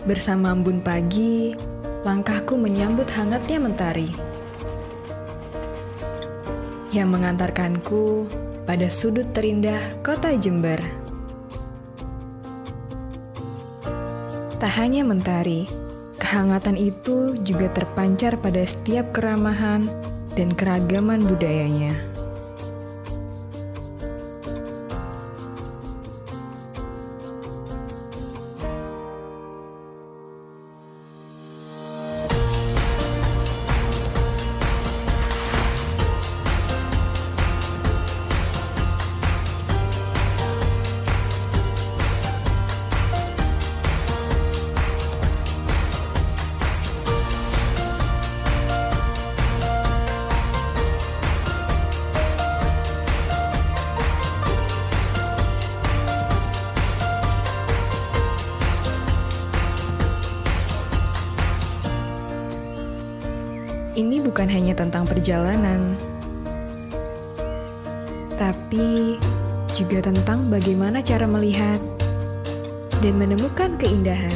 Bersama embun pagi, langkahku menyambut hangatnya mentari yang mengantarkanku pada sudut terindah kota Jember. Tak hanya mentari, kehangatan itu juga terpancar pada setiap keramahan dan keragaman budayanya. Ini bukan hanya tentang perjalanan, tapi juga tentang bagaimana cara melihat dan menemukan keindahan.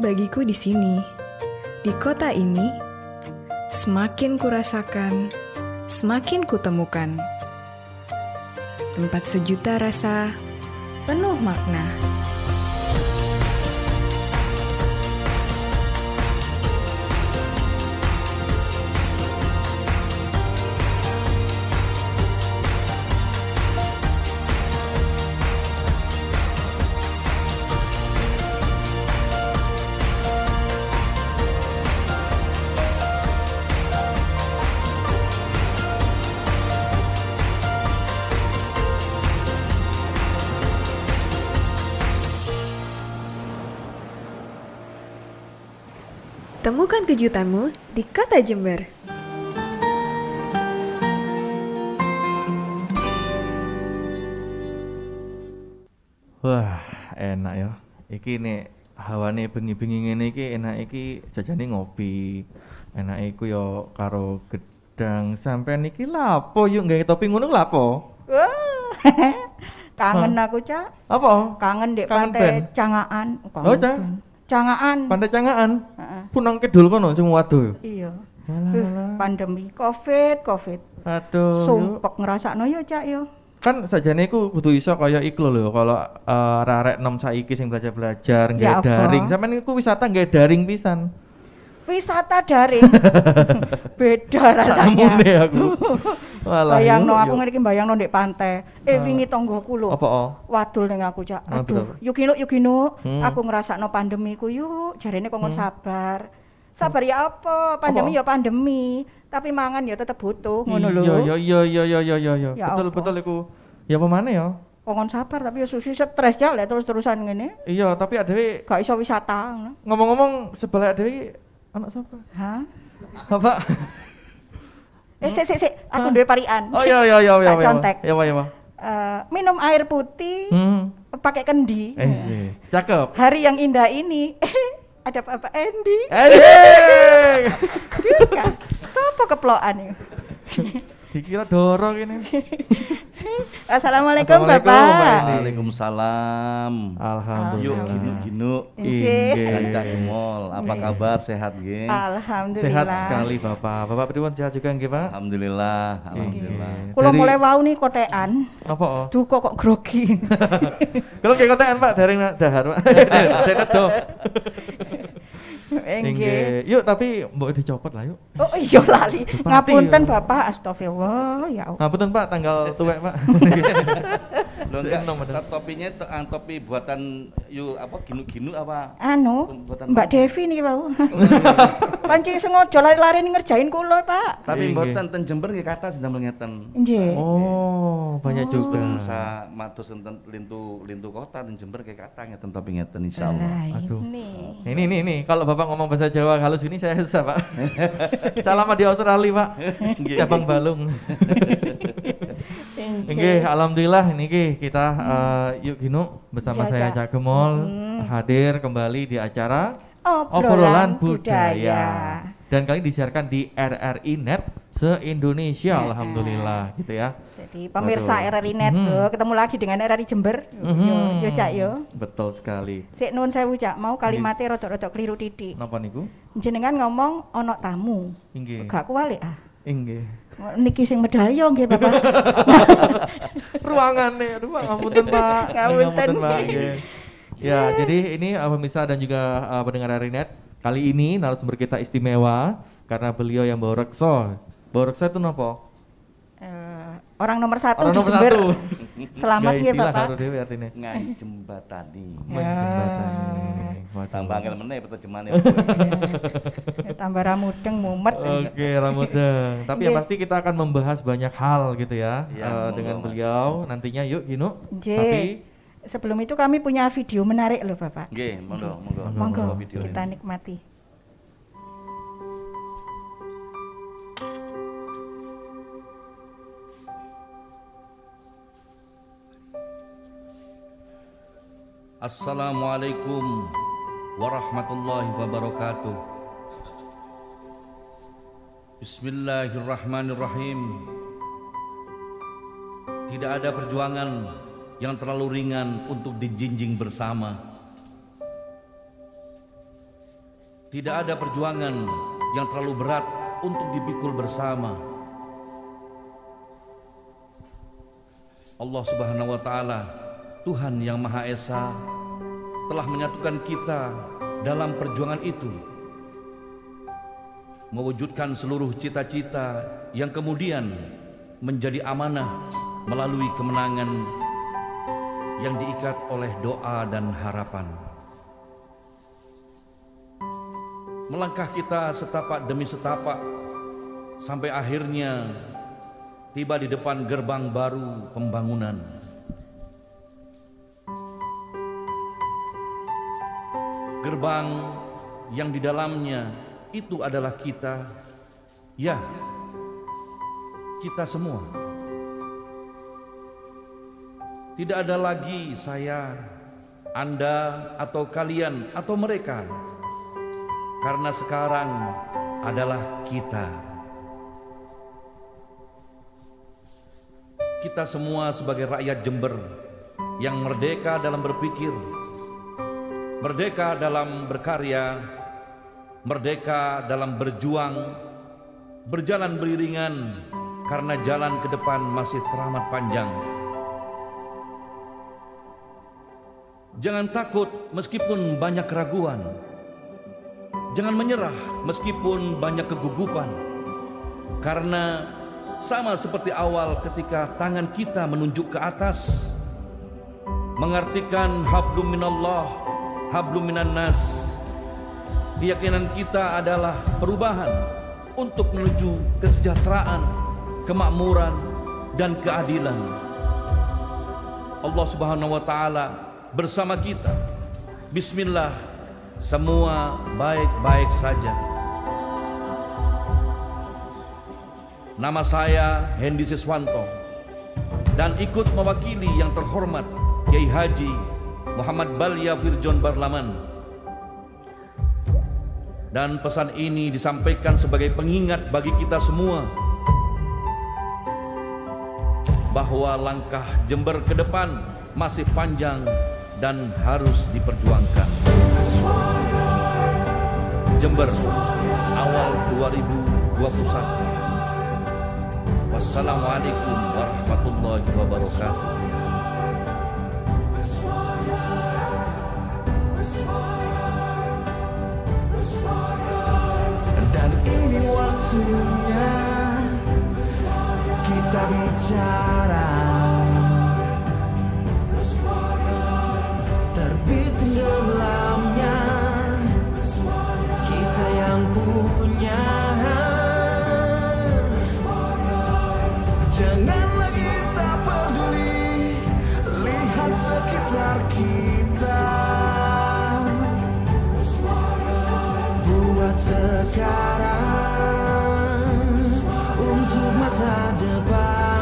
Bagiku di sini, di kota ini, semakin kurasakan, semakin kutemukan. Tempat sejuta rasa, penuh makna. Temukan kejutanmu di kota Jember. Wah, enak ya. Iki nek hawane bengi-bengi ngene iki enak iki jajane ngopi. Enak iku ya karo gedang. Sampean iki lapo yuk nggawe topi ngono lapo? Wah, kangen aku, Cak. Apa? Kangen dek Kangen pantai ben? Cangaan. Oh, Cak. Cangaan. Pantai Cangaan. Heeh. Punang kidul kono sing waduh. Iya. Alah. Pandemi COVID. Aduh. yuk. Sumpek ngrasakno ya, Cak yo. Kan sajane iku kudu iso kaya iku lho kalau arek nom saiki sing belajar Ya nggawe apa? daring. Sampeyan iku wisata nggawe daring pisan. Wisata daring. Beda rasanya. Samune aku. Walah. Bayangno yuk, aku yuk. ngene iki bayangno ndek pantai. Wingi tonggoku lho. Apa? Wadul ning aku, Cak. Wadul apa? Aduh, Yugino. Hmm. Aku ngrasakno pandemi ku yuk, jarene kongkon sabar. Sabar ya apa? Pandemi ya pandemi, tapi mangan ya tetep butuh ngono lho. Iya. Ya Betul apa? betul iku. Ya apa maneh ya? Kongkon sabar tapi ya susu stres ya lek terus-terusan ngene. Iya, tapi adewe Gak iso wisata ngono. ngomong-ngomong sebelah adewe anak sapa? Hah? Bapak. Sik, aku duwe parian. Oh iya. Tak contek. Ya. Minum air putih pakai kendi. Sih. Cakep. Hari yang indah ini ada Bapak Endi. Kan? Sopo keplokan iki? Dikira dorong ini. Assalamualaikum Assalamualaikum, Bapak. Mbak Endi. Waalaikumsalam. Yuk Alhamdulillah. ginu. Injih. Kancak Mall. Apa kabar? Sehat, Geng? Alhamdulillah. Sehat sekali Bapak. Bapak pripun sehat juga nggih, Pak? Alhamdulillah. Alhamdulillah. Kula Dari- mulai wau nih kotekan. Apa? Oh? Duh kok grogi. Kalau kayak kotekan Pak, daring dahar Pak. Dekat do. Enggih. Yuk tapi mbok dicopot lah yuk. Oh iya lali. Bupati, Ngapunten ya. Bapak, astagfirullah ya Allah. Ngapunten Pak, tanggal tuwek Pak. Loh enggak, Enom ada. topinya itu topi buatan ginu-ginu apa? Buatan Mbak Devi nih Pak. Pancing sengaja lari-lari ngerjain kula, Pak. Tapi Nggih. mboten ten Jember nggih kathah sedamel ngeten. Nggih. Oh, banyak juga. Sa matus enten lintu kota ten Jember nggih kathah ngeten topi ngeten insyaallah. Aduh. Nih. Ini kalau Bapak ngomong bahasa Jawa halus ini saya susah, Pak. Selama di Australia, Pak. Nggih, Cabang Balung. Nggih, alhamdulillah niki kita yuk Ginu bersama Iya, saya Cak. Cak Gemol hadir kembali di acara Obrolan budaya. Dan kali disiarkan di RRI Net se-Indonesia, alhamdulillah gitu ya. Jadi pemirsa Waduh. RRI Net tuh, ketemu lagi dengan RRI Jember. Yo Cak yo. Betul sekali. Sik nuwun sewu Cak, mau kalimatnya rodok-rodok keliru titik. Napa niku? Jenengan ngomong ono tamu. Inggih. Gak kuwalik ah. Inggih. Niki sing medaya nggih Bapak. Ruangannya, aduh Pak, ngapunten Pak. Ngapunten. Pak. Nggih. Ya, jadi ini pemirsa dan juga pendengar RRI Net. Kali ini narasumber kita istimewa karena beliau yang bawa rekso. Bawa rekso itu napa? Orang nomor satu Orang di nomor Jember. satu. Selamat Gak ya istilah Bapak. karo dhewe artine. Jembatani. Menjembatani. Waduh. Tambah angel meneh peterjemahane. Tambah ramudeng mumet. Oke, ramudeng. Tapi yang Nggih. pasti kita akan membahas banyak hal gitu ya, Ya, dengan monggo, Mas. beliau nantinya. Yuk Ginu. Nggih. Tapi Sebelum itu kami punya video menarik loh Bapak. Nggih, monggo. Monggo video kita ini. nikmati. Assalamualaikum warahmatullahi wabarakatuh. Bismillahirrahmanirrahim. Tidak ada perjuangan yang terlalu ringan untuk dijinjing bersama. Tidak ada perjuangan yang terlalu berat untuk dipikul bersama. Allah Subhanahu wa taala, Tuhan yang Maha Esa, telah menyatukan kita dalam perjuangan itu, mewujudkan seluruh cita-cita yang kemudian menjadi amanah melalui kemenangan yang diikat oleh doa dan harapan. Melangkah kita setapak demi setapak sampai akhirnya tiba di depan gerbang baru pembangunan. Gerbang yang di dalamnya itu adalah kita, ya, kita semua. Tidak ada lagi saya, Anda, atau kalian, atau mereka, karena sekarang adalah kita. Kita semua sebagai rakyat Jember yang merdeka dalam berpikir, merdeka dalam berkarya, merdeka dalam berjuang, berjalan beriringan karena jalan ke depan masih teramat panjang. Jangan takut meskipun banyak keraguan. Jangan menyerah meskipun banyak kegugupan. Karena sama seperti awal ketika tangan kita menunjuk ke atas, mengartikan hablum minallah, hablum minan nas. Keyakinan kita adalah perubahan untuk menuju kesejahteraan, kemakmuran, dan keadilan. Allah Subhanahu wa taala bersama kita. Bismillah, semua baik-baik saja. Nama saya Hendy Siswanto dan ikut mewakili yang terhormat Kiai Haji Muhammad Balya Firjon Barlaman. Dan pesan ini disampaikan sebagai pengingat bagi kita semua bahwa langkah Jember ke depan masih panjang dan harus diperjuangkan. Jember, awal 2021. Wassalamualaikum warahmatullahi wabarakatuh. Dan ini waktunya kita bicara antar kita. Buat sekarang untuk masa depan.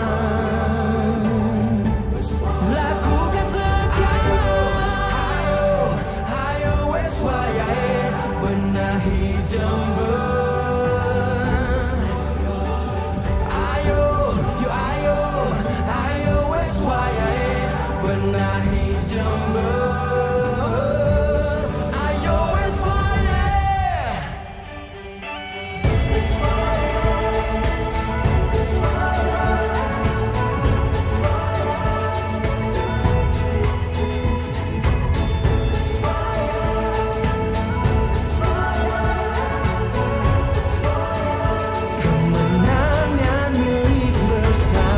Lakukan sekarang. Hayo wes wayahe benahi Jember. Ayo wes wayahe benahi Jember. Ayo wes wayahe. Kemenangan milik bersama.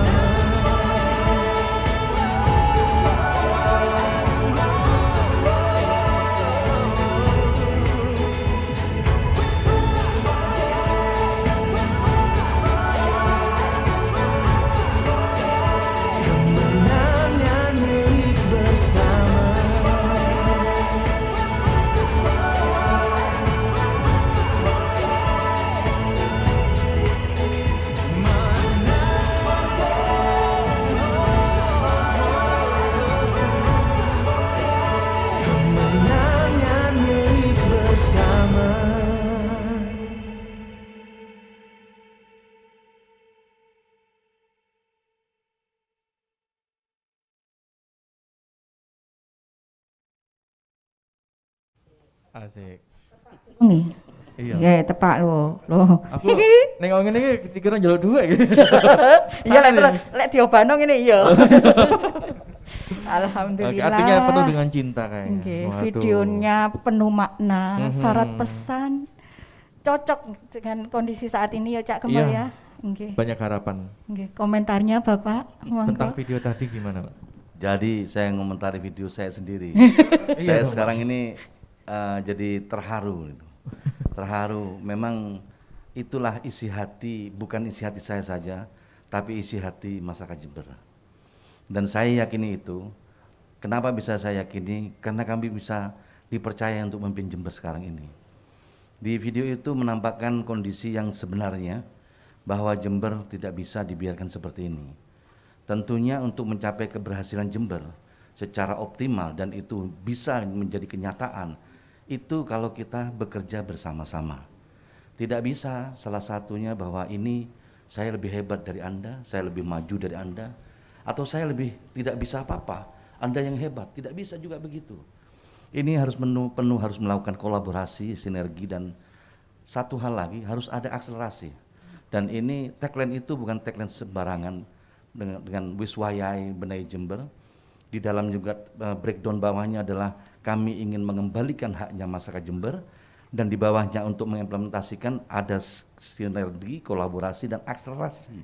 Kemenangan milik bersama. Kemenangan milik bersama. Asik. Nih. Iya. Ya tepak lo. Aku nengok ngene iki dikira njaluk dhuwit iki. Iya lek Aneh. lek diobano ngene iya. Oke, Alhamdulillah. artinya penuh dengan cinta kayaknya. Nggih, Waduh. videonya penuh makna, Mhm. syarat pesan, cocok dengan kondisi saat ini ya Cak Kemal Iya. ya. Nggih. Banyak harapan. Nggih, komentarnya Bapak, Tentang monggo. video tadi gimana, Pak? Jadi saya ngomentari video saya sendiri. Iya Saya dong, sekarang ini jadi terharu. Gitu. Terharu. Memang itulah isi hati, bukan isi hati saya saja, tapi isi hati masyarakat Jember. Dan saya yakini itu. Kenapa bisa saya yakini? Karena kami bisa dipercaya untuk memimpin Jember sekarang ini. Di video itu menampakkan kondisi yang sebenarnya bahwa Jember tidak bisa dibiarkan seperti ini. Tentunya untuk mencapai keberhasilan Jember secara optimal dan itu bisa menjadi kenyataan, itu kalau kita bekerja bersama-sama. Tidak bisa salah satunya bahwa ini saya lebih hebat dari Anda, saya lebih maju dari Anda, atau saya lebih tidak bisa apa-apa, Anda yang hebat, tidak bisa juga begitu. Ini harus penuh harus melakukan kolaborasi, sinergi, dan satu hal lagi harus ada akselerasi. Dan ini tagline itu bukan tagline sembarangan dengan Wiswayai Benahi Jember. Di dalam juga breakdown bawahnya adalah kami ingin mengembalikan haknya masyarakat Jember, dan di bawahnya untuk mengimplementasikan ada sinergi, kolaborasi, dan akselerasi.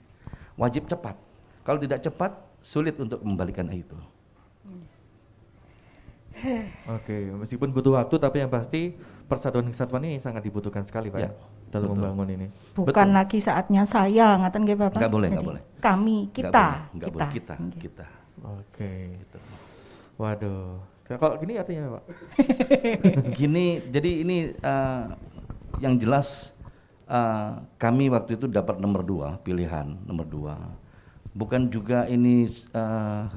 Wajib cepat. Kalau tidak cepat, sulit untuk membalikan itu. Oke, meskipun butuh waktu tapi yang pasti persatuan kesatuan ini sangat dibutuhkan sekali, Pak, Ya, dalam betul. membangun ini. Bukan lagi saatnya saya, ngaten nggih Bapak. Nggak boleh, nggak Jadi, boleh. Kami, kita. Nggak boleh, kita. Nggih. Oke. Gitu. Waduh. Kalau gini artinya, Pak? Gini, jadi ini yang jelas kami waktu itu dapat nomor 2, pilihan nomor 2. Bukan juga ini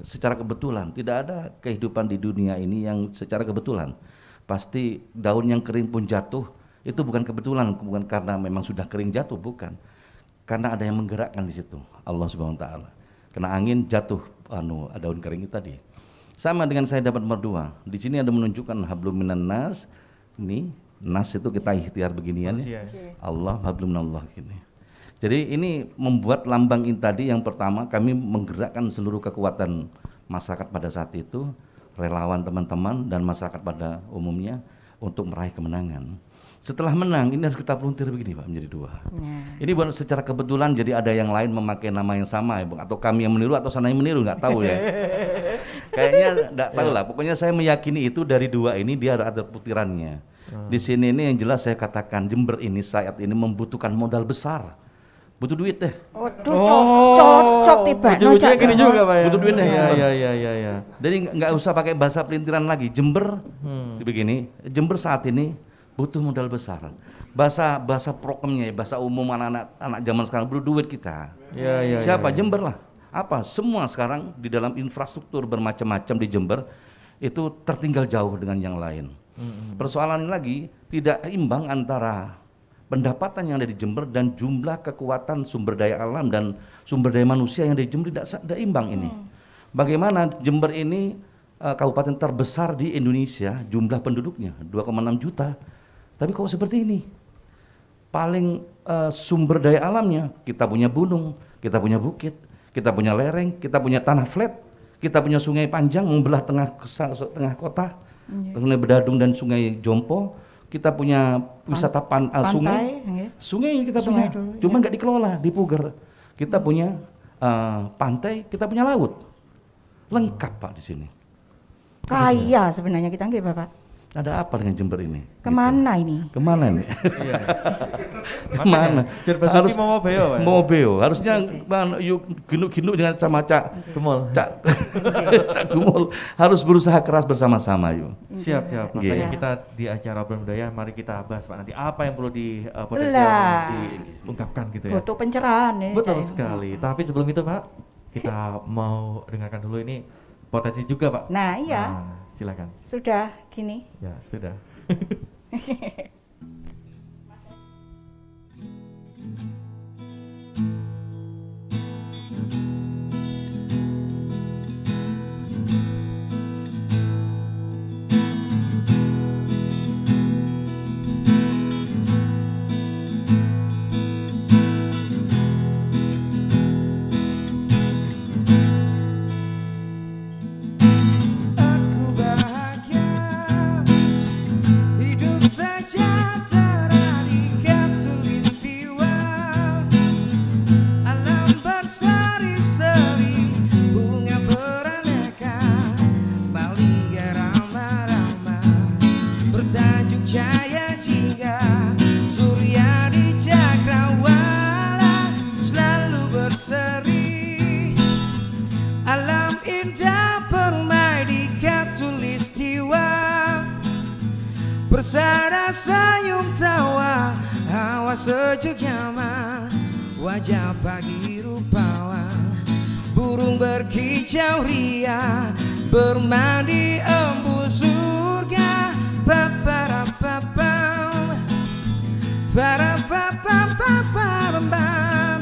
secara kebetulan, tidak ada kehidupan di dunia ini yang secara kebetulan. Pasti daun yang kering pun jatuh, itu bukan kebetulan, bukan karena memang sudah kering jatuh, bukan. Karena ada yang menggerakkan di situ, Allah Subhanahu wa taala. Kena angin jatuh daun kering itu tadi. Sama dengan saya dapat nomor 2. Di sini ada menunjukkan hablum minan nas. Ini nas itu kita ikhtiar beginian ya. Allah hablum minallah gini. Jadi ini membuat lambang ini tadi yang pertama kami menggerakkan seluruh kekuatan masyarakat pada saat itu, relawan teman-teman dan masyarakat pada umumnya untuk meraih kemenangan. Setelah menang ini harus kita peluntir begini Pak, menjadi 2. Ini bukan secara kebetulan jadi ada yang lain memakai nama yang sama ya Bang, atau kami yang meniru atau sana yang meniru, nggak tahu ya. Kayaknya nggak tahu lah. Pokoknya saya meyakini itu dari 2 ini dia ada putirannya. Di sini ini yang jelas saya katakan Jember ini saat ini membutuhkan modal besar. butuh duit deh. Waduh, cocok tiba. Ujung-ujungnya gini juga Pak ya. Butuh duit deh. Iya. Jadi nggak usah pakai bahasa pelintiran lagi. Jember begini, Jember saat ini butuh modal besar. Bahasa prokemnya, bahasa umum anak-anak zaman sekarang butuh duit kita. Iya. Siapa? Jember lah. Apa? Semua sekarang di dalam infrastruktur bermacam-macam di Jember itu tertinggal jauh dengan yang lain. Persoalan lagi tidak imbang antara pendapatan yang ada di Jember dan jumlah kekuatan sumber daya alam dan sumber daya manusia yang ada di Jember tidak imbang ini. Bagaimana Jember ini kabupaten terbesar di Indonesia, jumlah penduduknya 2,6 juta. Tapi kok seperti ini? Paling sumber daya alamnya, kita punya gunung, kita punya bukit, kita punya lereng, kita punya tanah flat, kita punya sungai panjang membelah tengah kota, sungai Bedadung dan sungai Jompo. Kita punya wisata sungai kita punya, cuma nggak dikelola, dipuger. Kita punya pantai, kita punya laut, lengkap Pak di sini. Kaya sebenarnya kita nggih Bapak. Ada apa dengan Jember ini? Kemana ini? Kemana nih? Iya. Kemana? Harus mau beo. Mau beo. Harusnya yuk ginuk-ginuk dengan sama Cak Gumul. Harus berusaha keras bersama-sama yuk. Siap. Makanya kita di acara obrolan budaya, mari kita bahas Pak nanti apa yang perlu diungkapkan gitu ya. Butuh pencerahan ya. Betul sekali. Tapi sebelum itu Pak, kita mau dengarkan dulu ini potensi juga Pak. Nah iya. Silakan. Sudah gini. Ya sudah. Bersada senyum tawa, hawa sejuk nyaman, wajah pagi rupawan, burung berkicau ria, bermandi embun surga. Paparapapam, parapapapapam.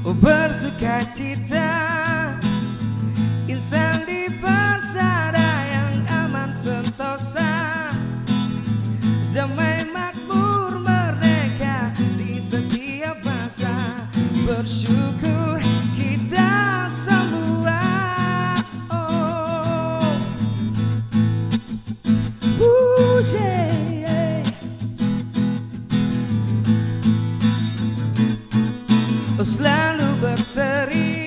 Oh bersuka cita, insan di persada yang aman sentosa, damai makmur merdeka di setiap masa. Bersyukur kita semua. Yeah. Selalu berseri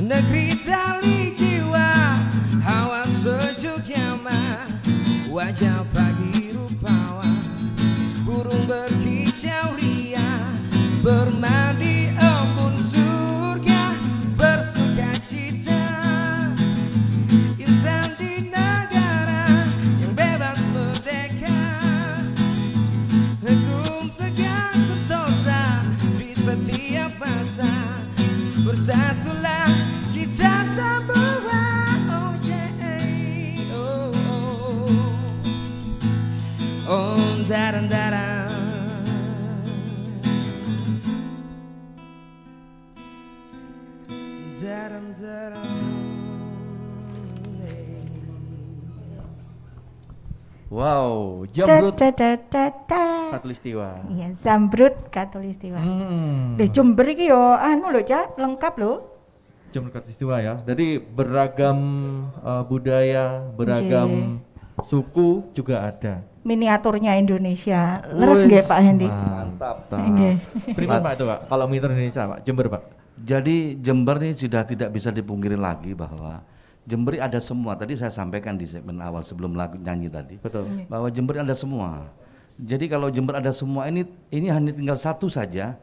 negeri tali jiwa, hawa sejuk nyaman, wajah pagi rupawan, burung berkicau ria, bermandi embun surga. Bersuka cita, insan di negara yang bebas merdeka, hukum tegak sentosa di setiap masa. Bersatulah kita semua, oh yeah, oh daran. Wow, Jamrut Katulistiwa. Iya, Zamrud Katulistiwa. Deh Jember iki yo anu lho, Cak, lengkap lho. Jamrut Katulistiwa ya. Jadi beragam budaya, beragam suku juga ada. Miniaturnya Indonesia. Leres nggih Pak Hendi? Mantap. Nggih. Pripun Pak itu Pak? Kalau miniatur Indonesia Pak, Jember Pak. Jadi Jember ini sudah tidak bisa dipungkiri lagi bahwa Jember ada semua. Tadi saya sampaikan di segmen awal sebelum lagu nyanyi tadi. Betul. Bahwa Jember ada semua. Jadi kalau Jember ada semua ini hanya tinggal satu saja.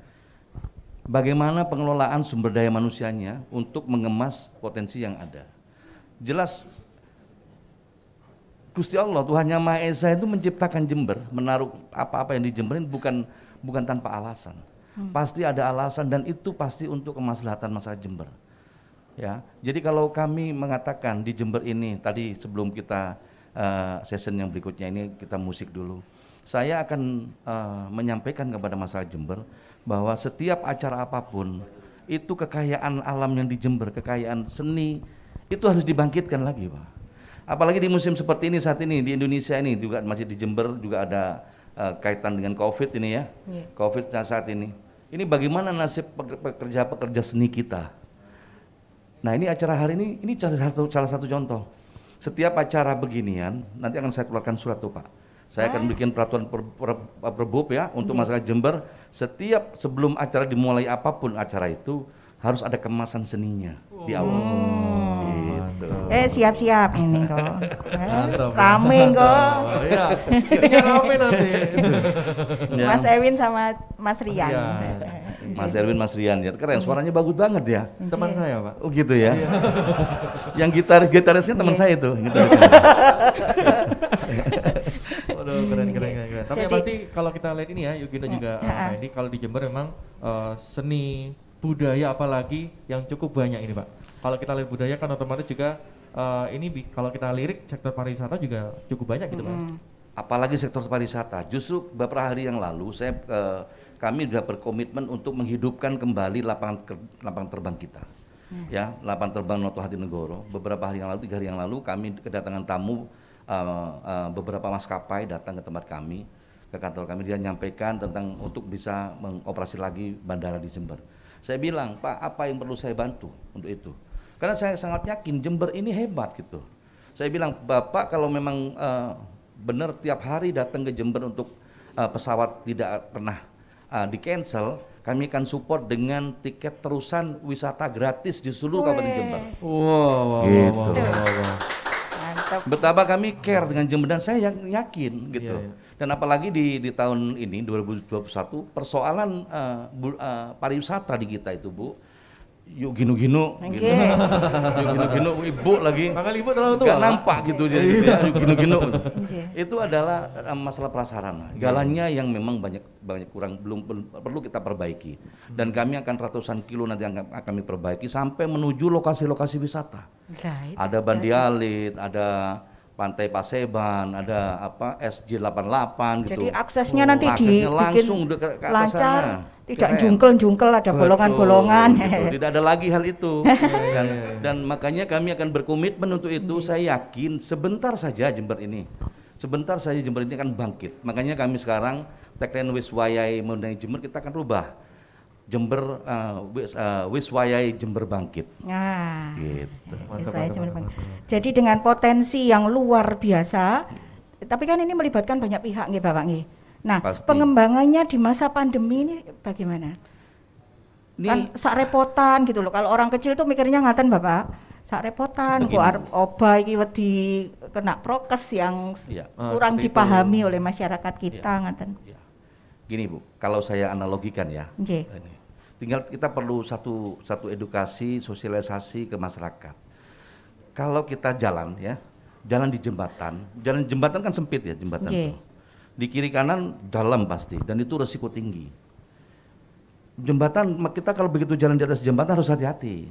Bagaimana pengelolaan sumber daya manusianya untuk mengemas potensi yang ada. Jelas Gusti Allah Tuhan Yang Maha Esa itu menciptakan Jember, menaruh apa-apa yang di Jember ini bukan tanpa alasan. Pasti ada alasan dan itu pasti untuk kemaslahatan masyarakat Jember. Ya, jadi kalau kami mengatakan di Jember ini tadi sebelum kita session yang berikutnya ini kita musik dulu, saya akan menyampaikan kepada masyarakat Jember bahwa setiap acara apapun itu kekayaan alam yang di Jember, kekayaan seni itu harus dibangkitkan lagi, Pak. Apalagi di musim seperti ini saat ini di Indonesia ini juga masih di Jember juga ada kaitan dengan COVID ini ya, COVID saat ini. Ini bagaimana nasib pekerja-pekerja seni kita. Nah ini acara hari ini salah satu contoh. Setiap acara beginian, nanti akan saya keluarkan surat tuh Pak. Saya akan bikin peraturan perbub ya untuk masyarakat Jember. Setiap sebelum acara dimulai apapun acara itu harus ada kemasan seninya di awal. Gitu. Siap-siap ini kok. Rame kok. Iya, ini rame nanti. Ya. Mas Ewin sama Mas Rian. Iya. Mas Erwin, Mas Rian ya, keren suaranya bagus banget ya. Teman saya, Pak. Oh gitu ya. Yang gitarisnya teman saya itu. Waduh, keren. Tapi yang pasti kalau kita lihat ini ya, Yugino juga Edi, kalau di Jember memang seni budaya apalagi yang cukup banyak ini Pak. Kalau kita lihat budaya kan otomatis juga kalau kita lirik sektor pariwisata juga cukup banyak gitu Pak. Apalagi sektor pariwisata. Justru beberapa hari yang lalu kami sudah berkomitmen untuk menghidupkan kembali lapangan terbang kita. Ya, lapangan terbang Noto Hatinegoro. Beberapa hari yang lalu, 3 hari yang lalu kami kedatangan tamu beberapa maskapai datang ke tempat kami, ke kantor kami, dia menyampaikan tentang untuk bisa mengoperasi lagi bandara di Jember. Saya bilang, Pak, apa yang perlu saya bantu untuk itu? Karena saya sangat yakin Jember ini hebat gitu. Saya bilang, Bapak kalau memang benar tiap hari datang ke Jember untuk pesawat tidak pernah di cancel, kami akan support dengan tiket terusan wisata gratis di seluruh Kabupaten Jember. Wow. Mantap. Betapa kami care dengan Jember dan saya yakin gitu. Iya. Dan apalagi di tahun ini 2021 persoalan pariwisata di kita itu Bu, yuk ginu-ginu, gitu. Yuk ginu-ginu, ibu lagi. Makanya ibu terlalu tua. Gak nampak gitu jadi gitu ya, yuk ginu-ginu. Itu adalah masalah prasarana. Jalannya yang memang banyak kurang belum perlu kita perbaiki. Dan kami akan ratusan kilo nanti akan kami perbaiki sampai menuju lokasi-lokasi wisata. Ada Bandialit, ada Pantai Paseban, ada SJ88 gitu. Jadi aksesnya nanti langsung ke atas lancar, sana. tidak Keren. jungkel-jungkel, ada bolongan-bolongan. Gitu. Tidak ada lagi hal itu. Dan makanya kami akan berkomitmen untuk itu. Saya yakin sebentar saja Jember ini akan bangkit. Makanya kami sekarang tagline Wiswayai Menandai Jember kita akan rubah. Jember Wiswayai Jember bangkit. Nah, Gitu. Mantap. jadi dengan potensi yang luar biasa, tapi kan ini melibatkan banyak pihak nih Bapak nih. Nah, Pasti. pengembangannya di masa pandemi ini bagaimana? Kan sak repotan gitu loh. Kalau orang kecil tuh mikirnya ngaten Bapak, sak repotan kok arep obah iki wedi kena prokes yang kurang dipahami oleh masyarakat kita ngaten. Gini Bu, kalau saya analogikan ya, Nggih. ini, tinggal kita perlu satu edukasi, sosialisasi ke masyarakat. Kalau kita jalan di jembatan kan sempit ya jembatan itu. Di kiri kanan dalam pasti, dan itu resiko tinggi. Jembatan kita kalau begitu jalan di atas jembatan harus hati-hati,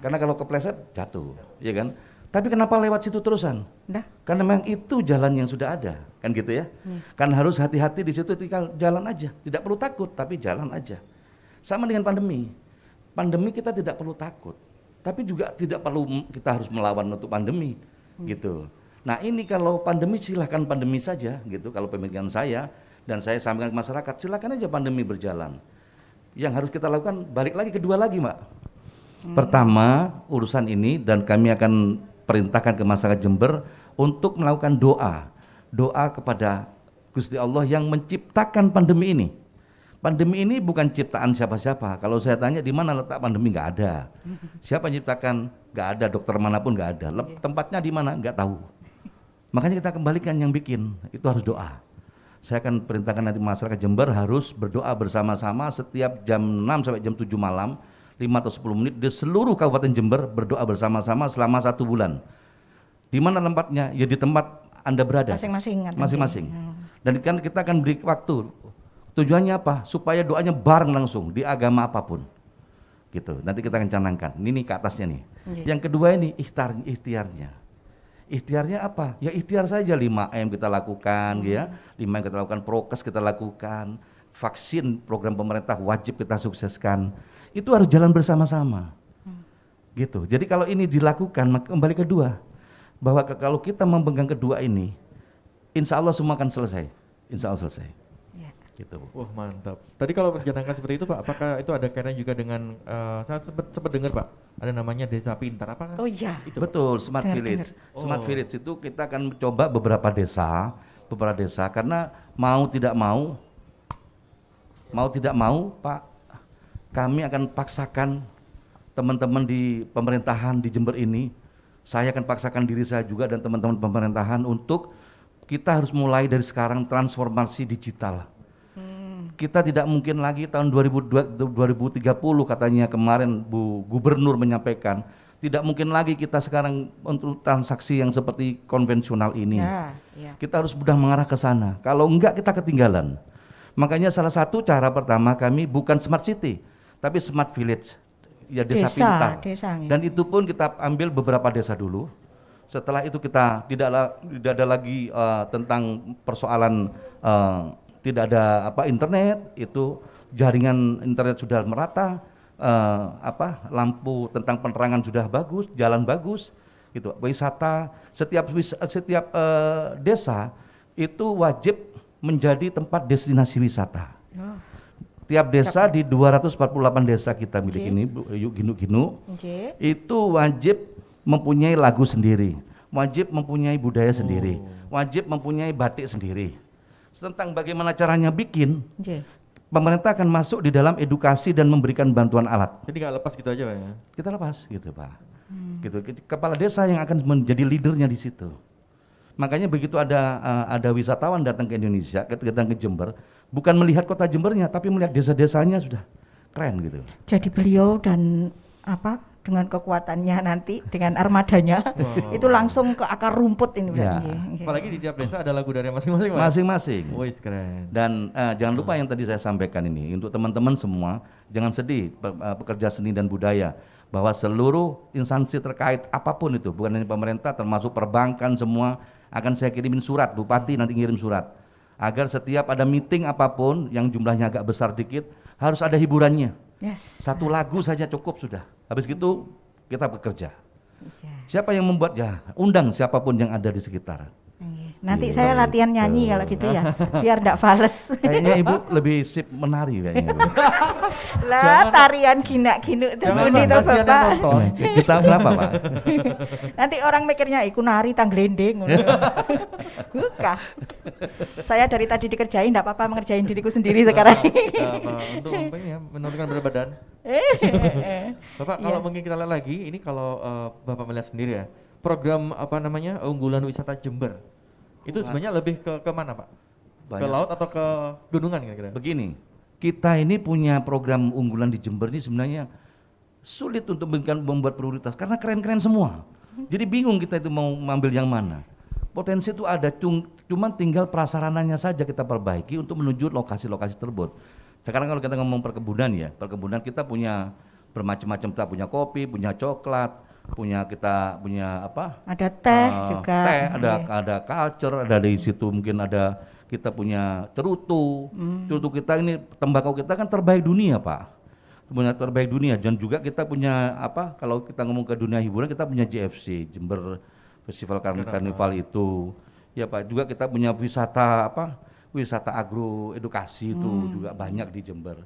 karena kalau kepleset jatuh, ya kan? Tapi kenapa lewat situ terusan? Karena memang itu jalan yang sudah ada, kan gitu ya. Kan harus hati-hati di situ, tinggal jalan aja, tidak perlu takut, tapi jalan aja. Sama dengan pandemi kita tidak perlu takut, tapi juga tidak perlu kita harus melawan untuk pandemi, gitu. Nah ini kalau pandemi silahkan pandemi saja, gitu. Kalau pemikiran saya dan saya sampaikan ke masyarakat, silahkan aja pandemi berjalan. Yang harus kita lakukan balik lagi kedua lagi, Mbak. Pertama urusan ini dan kami akan perintahkan ke masyarakat Jember untuk melakukan doa kepada Gusti Allah yang menciptakan pandemi ini. Pandemi ini bukan ciptaan siapa-siapa. Kalau saya tanya di mana letak pandemi, nggak ada. Siapa yang ciptakan? Nggak ada, dokter manapun nggak ada. Tempatnya di mana? Nggak tahu. Makanya kita kembalikan yang bikin, itu harus doa. Saya akan perintahkan nanti masyarakat Jember harus berdoa bersama-sama setiap jam 6 sampai jam 7 malam, 5 atau 10 menit di seluruh Kabupaten Jember berdoa bersama-sama selama 1 bulan. Di mana tempatnya? Ya di tempat Anda berada. Masing-masing. Dan kan kita akan beri waktu. Tujuannya apa? Supaya doanya bareng langsung di agama apapun. Gitu. Nanti kita akan canangkan. Ini ke atasnya nih. Yang kedua ini ikhtiarnya. Ikhtiarnya apa? Ya ikhtiar saja 5M kita lakukan ya. 5M kita lakukan, prokes kita lakukan, vaksin program pemerintah wajib kita sukseskan. Itu harus jalan bersama-sama. Gitu. Jadi kalau ini dilakukan, maka kembali kedua. Bahwa kalau kita memegang kedua ini, insya Allah semua akan selesai. Insya Allah selesai. Gitu. Wah mantap. Tadi kalau mencanangkan seperti itu Pak, apakah itu ada kaitannya juga dengan saya sempat dengar Pak, ada namanya desa pintar, apakah? Oh iya. Itu, betul, Smart Village. Smart Village itu kita akan coba beberapa desa karena mau tidak mau Pak, kami akan paksakan teman-teman di pemerintahan di Jember ini, saya akan paksakan diri saya juga dan teman-teman pemerintahan untuk kita harus mulai dari sekarang transformasi digital. Kita tidak mungkin lagi tahun 2030 katanya kemarin Bu Gubernur menyampaikan, tidak mungkin lagi kita sekarang untuk transaksi yang seperti konvensional ini. Kita harus sudah mengarah ke sana. Kalau enggak kita ketinggalan. Makanya salah satu cara pertama kami bukan smart city, tapi smart village, ya desa pintar. Dan itu pun kita ambil beberapa desa dulu. Setelah itu kita tidak ada lagi tentang persoalan tidak ada internet, itu jaringan internet sudah merata, lampu tentang penerangan sudah bagus, jalan bagus, gitu. Wisata setiap desa itu wajib menjadi tempat destinasi wisata. Tiap desa di 248 desa kita miliki ini, Ginu, itu wajib mempunyai lagu sendiri, wajib mempunyai budaya sendiri, wajib mempunyai batik sendiri. Tentang bagaimana caranya bikin, pemerintah akan masuk di dalam edukasi dan memberikan bantuan alat. Jadi nggak lepas gitu aja Pak ya? Kita lepas gitu Pak. Gitu. Kepala desa yang akan menjadi leadernya di situ. Makanya begitu ada wisatawan datang ke Indonesia, datang ke Jember, bukan melihat kota Jembernya, tapi melihat desa-desanya sudah keren gitu. Jadi beliau dan dengan kekuatannya nanti dengan armadanya itu langsung ke akar rumput ini berarti. Apalagi di tiap desa ada lagu dari masing-masing. Masing-masing. Wih keren. Dan jangan lupa yang tadi saya sampaikan ini untuk teman-teman semua, jangan sedih pekerja seni dan budaya bahwa seluruh instansi terkait apapun itu, bukan hanya pemerintah termasuk perbankan semua akan saya kirimin surat, Bupati nanti ngirim surat agar setiap ada meeting apapun yang jumlahnya agak besar dikit harus ada hiburannya. Satu lagu saja cukup sudah. Habis gitu kita bekerja. Siapa yang membuat undang siapapun yang ada di sekitar. Nanti saya latihan nyanyi kalau gitu ya, biar enggak fales. Kayaknya Ibu lebih sip menari kayaknya. Lah tarian gina-ginu itu suni toh Bapak. Kita berapa Pak? Nanti orang mikirnya iku nari tangglendeng. Bukan. Saya dari tadi dikerjain, enggak apa-apa mengerjain diriku sendiri sekarang. Untuk menurunkan berat badan. Bapak kalau mungkin kita lihat lagi, ini kalau Bapak melihat sendiri ya, program unggulan wisata Jember. Itu sebenarnya lebih ke mana Pak? Ke laut atau ke gunungan kira-kira? Begini, kita ini punya program unggulan di Jember ini sebenarnya sulit untuk membuat prioritas karena keren-keren semua. Jadi bingung kita itu mau mengambil yang mana. Potensi itu ada, cuman tinggal prasarananya saja kita perbaiki untuk menuju lokasi-lokasi tersebut. Sekarang kalau kita ngomong perkebunan ya, perkebunan kita punya bermacam-macam, kita punya kopi, punya coklat, kita punya ada teh juga, teh, ada culture, ada di situ mungkin ada kita punya cerutu. Cerutu kita ini, tembakau kita kan terbaik dunia Pak, punya terbaik dunia. Dan juga kita punya kalau kita ngomong ke dunia hiburan, kita punya JFC Jember Festival Karnival itu ya Pak. Juga kita punya wisata agro edukasi itu juga banyak di Jember.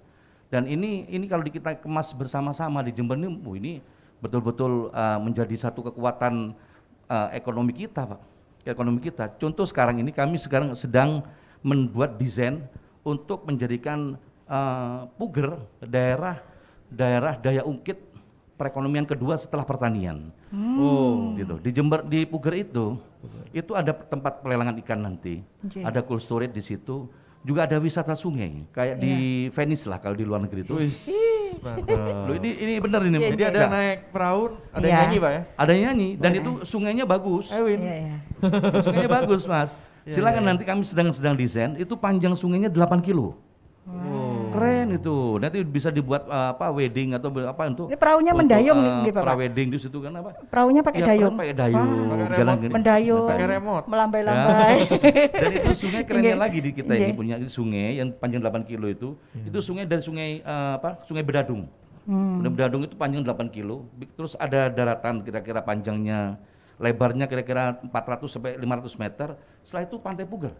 Dan ini kalau kita kemas bersama-sama di Jember ini betul-betul menjadi satu kekuatan ekonomi kita Pak. Ekonomi kita. Contoh sekarang ini kami sedang membuat desain untuk menjadikan Puger daerah daya ungkit perekonomian kedua setelah pertanian. Gitu. Di Jember, di Puger itu ada tempat pelelangan ikan nanti. Ada cold storage di situ. Juga ada wisata sungai, kayak di Venice lah kalau di luar negeri itu. Loh, ini benar ini. Jadi ada naik perahu, ada yang nyanyi Pak ya? Ada yang nyanyi dan itu sungainya bagus. Sungainya bagus Mas. Silakan nanti kami sedang desain, itu panjang sungainya 8 kilo. Keren itu. Nanti bisa dibuat wedding atau apa untuk. Ini perahunya mendayung nih Bapak. Pra-wedding di situ kan apa? Perahunya pakai dayung. Pakai dayung. Jalan gini. Mendayung. Pakai remote. Melambai-lambai. Dan itu sungai kerennya lagi di kita ini punya sungai yang panjang 8 kilo itu. Itu sungai dari sungai Sungai Bedadung. Bedadung itu panjang 8 kilo. Terus ada daratan kira-kira panjangnya, lebarnya kira-kira 400 sampai 500 meter. Setelah itu Pantai Puger.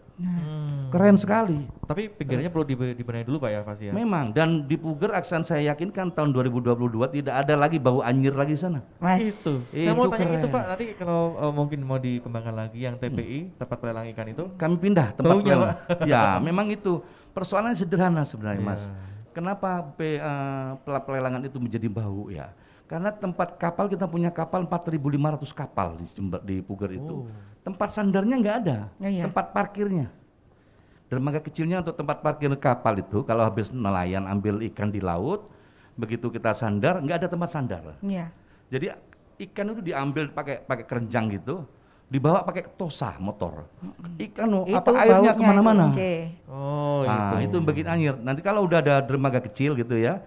Keren sekali. Tapi pinggirnya perlu dibenahi dulu Pak ya pasti ya? Memang, dan di Puger aksan saya yakinkan tahun 2022 tidak ada lagi bau anyir lagi di sana. Mas. Itu. Saya mau tanya keren. itu Pak, nanti kalau mungkin mau dikembangkan lagi yang TPI, tempat pelelang ikan itu. Kami pindah tempat Baunya, pelelangan. Ya, memang itu persoalannya sederhana sebenarnya Mas. Kenapa pelelangan itu menjadi bau ya? Karena tempat kapal, kita punya kapal 4.500 kapal di Puger itu. Tempat sandarnya nggak ada, tempat parkirnya. Dermaga kecilnya untuk tempat parkir kapal itu, kalau habis nelayan ambil ikan di laut, begitu kita sandar, nggak ada tempat sandar. Jadi ikan itu diambil pakai kerenjang gitu, dibawa pakai tosa motor. Ikan airnya kemana-mana. Itu bikin anyir. Nanti kalau udah ada dermaga kecil gitu ya,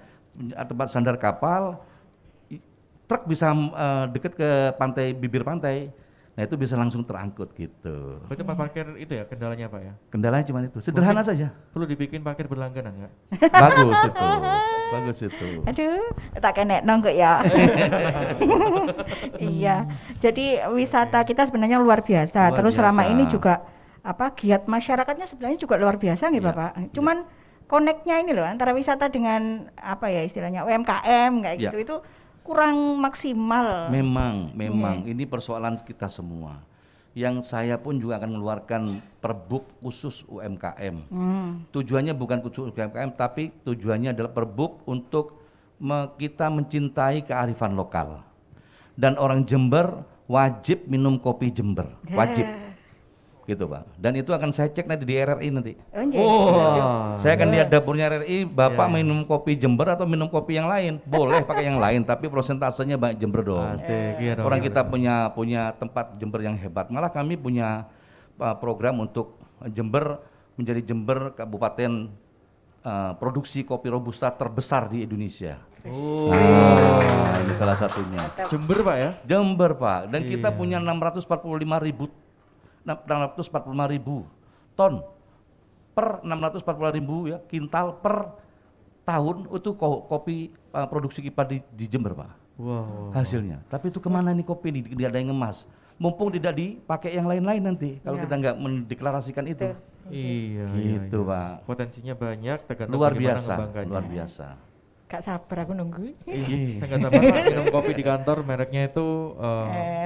tempat sandar kapal, truk bisa deket ke pantai, bibir pantai, nah itu bisa langsung terangkut gitu. Tempat parkir itu ya kendalanya Pak ya? Kendalanya cuma itu, sederhana saja. Perlu dibikin parkir berlangganan nggak? Bagus itu. Aduh, tak kena nonggok ya. Iya, jadi wisata kita sebenarnya luar biasa. Terus selama ini juga giat masyarakatnya sebenarnya juga luar biasa nih Bapak. Cuman koneknya ini loh antara wisata dengan istilahnya UMKM kayak gitu itu kurang maksimal. Memang ini persoalan kita semua. Yang saya pun juga akan mengeluarkan perbuk khusus UMKM. Tujuannya bukan khusus UMKM, tapi tujuannya adalah perbuk untuk kita mencintai kearifan lokal. Dan orang Jember wajib minum kopi Jember, wajib. Gitu Pak. Dan itu akan saya cek nanti di RRI nanti. Saya akan lihat dapurnya RRI, Bapak minum kopi Jember atau minum kopi yang lain? Boleh pakai yang lain, tapi prosentasenya banyak Jember dong. Orang kita punya tempat Jember yang hebat. Malah kami punya program untuk Jember menjadi Jember kabupaten produksi kopi robusta terbesar di Indonesia. Ini salah satunya. Jember Pak ya? Jember Pak. Dan kita punya 645.000 ton per 645.000 ya kintal per tahun itu kopi produksi kita di Jember Pak. Hasilnya. Tapi itu kemana nih kopi ini? Tidak ada yang ngemas. Mumpung tidak dipakai yang lain-lain nanti kalau kita nggak mendeklarasikan itu. Gitu Pak. Potensinya banyak. Luar biasa. Gak sabar aku nunggu. Saya nggak sabar Pak, minum kopi di kantor mereknya itu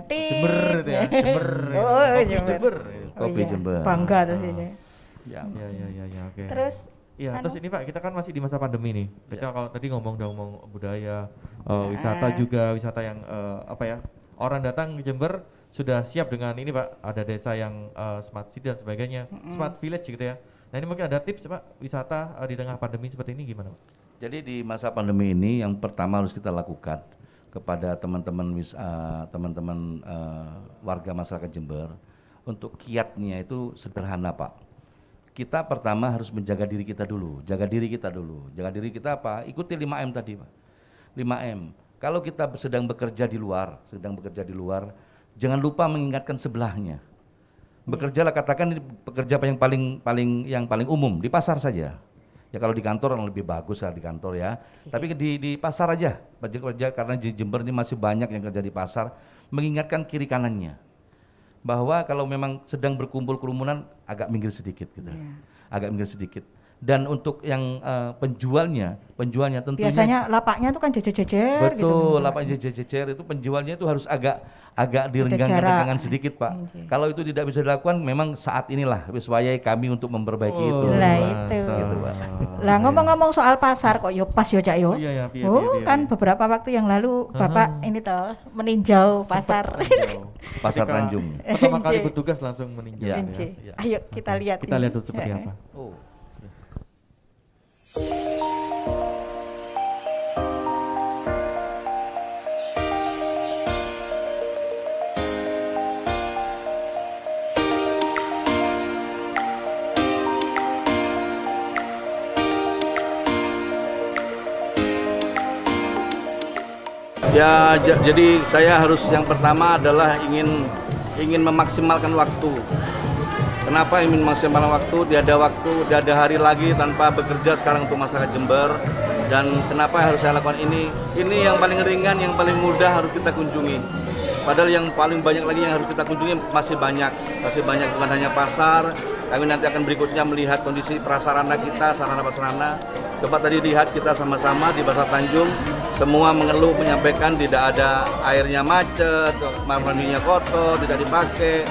Jember itu ya. Jember. Kopi Jember. Bangga terus ini. Ya oke. Terus terus ini Pak, kita kan masih di masa pandemi nih. Kita kalau tadi ngomong budaya, wisata juga, wisata yang orang datang ke Jember sudah siap dengan ini Pak, ada desa yang smart city dan sebagainya, smart village gitu ya. Nah ini mungkin ada tips Pak, wisata di tengah pandemi seperti ini gimana Pak? Jadi di masa pandemi ini yang pertama harus kita lakukan kepada teman-teman warga masyarakat Jember, untuk kiatnya itu sederhana Pak. Kita pertama harus menjaga diri kita dulu. Jaga diri kita apa? Ikuti 5M tadi Pak. 5M. Kalau kita sedang bekerja di luar, jangan lupa mengingatkan sebelahnya. Bekerjalah, katakan ini pekerja yang paling umum di pasar saja. Ya kalau di kantor lebih bagus lah di kantor ya. Tapi di pasar aja kerja, karena di Jember ini masih banyak yang kerja di pasar. Mengingatkan kiri kanannya bahwa kalau memang sedang berkumpul kerumunan agak minggir sedikit gitu. Agak minggir sedikit. Dan untuk yang penjualnya tentunya biasanya lapaknya itu kan jejer-jejer. Betul, lapaknya jejer-jejer itu penjualnya itu harus agak direnggang sedikit Pak. Kalau itu tidak bisa dilakukan, memang saat inilah supaya kami untuk memperbaiki itu. Lah itu. Gitu Pak. Lah ngomong-ngomong soal pasar kok yo pas yo Cak yo. Oh, iya ya, piye, Oh, piye, kan piye. beberapa waktu yang lalu Bapak ini toh meninjau pasar. Pasar Ketika Tanjung. Pertama kali Inje. bertugas langsung meninjau. Ya. Inje. ya. Ayo kita lihat. Kita ini. lihat dulu seperti apa. Oh. Ya, jadi saya harus yang pertama adalah ingin memaksimalkan waktu. Kenapa ingin memaksimalkan waktu? Tiada hari lagi tanpa bekerja sekarang untuk masyarakat Jember. Dan kenapa harus saya lakukan ini? Ini yang paling ringan, yang paling mudah harus kita kunjungi. Padahal yang paling banyak lagi yang harus kita kunjungi masih banyak bukan hanya pasar. Kami nanti akan berikutnya melihat kondisi prasarana kita, sarana-prasarana. Coba tadi lihat kita sama-sama di Pasar Tanjung, semua mengeluh menyampaikan tidak ada airnya macet, mandinya kotor, tidak dipakai,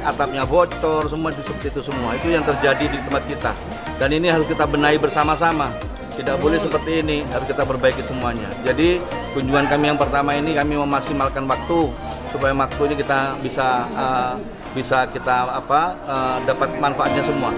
atapnya bocor, semua seperti itu semua. Itu yang terjadi di tempat kita. Dan ini harus kita benahi bersama-sama. Tidak boleh seperti ini, harus kita perbaiki semuanya. Jadi kunjungan kami yang pertama ini kami memaksimalkan waktu supaya waktu ini kita bisa kita dapat manfaatnya semua.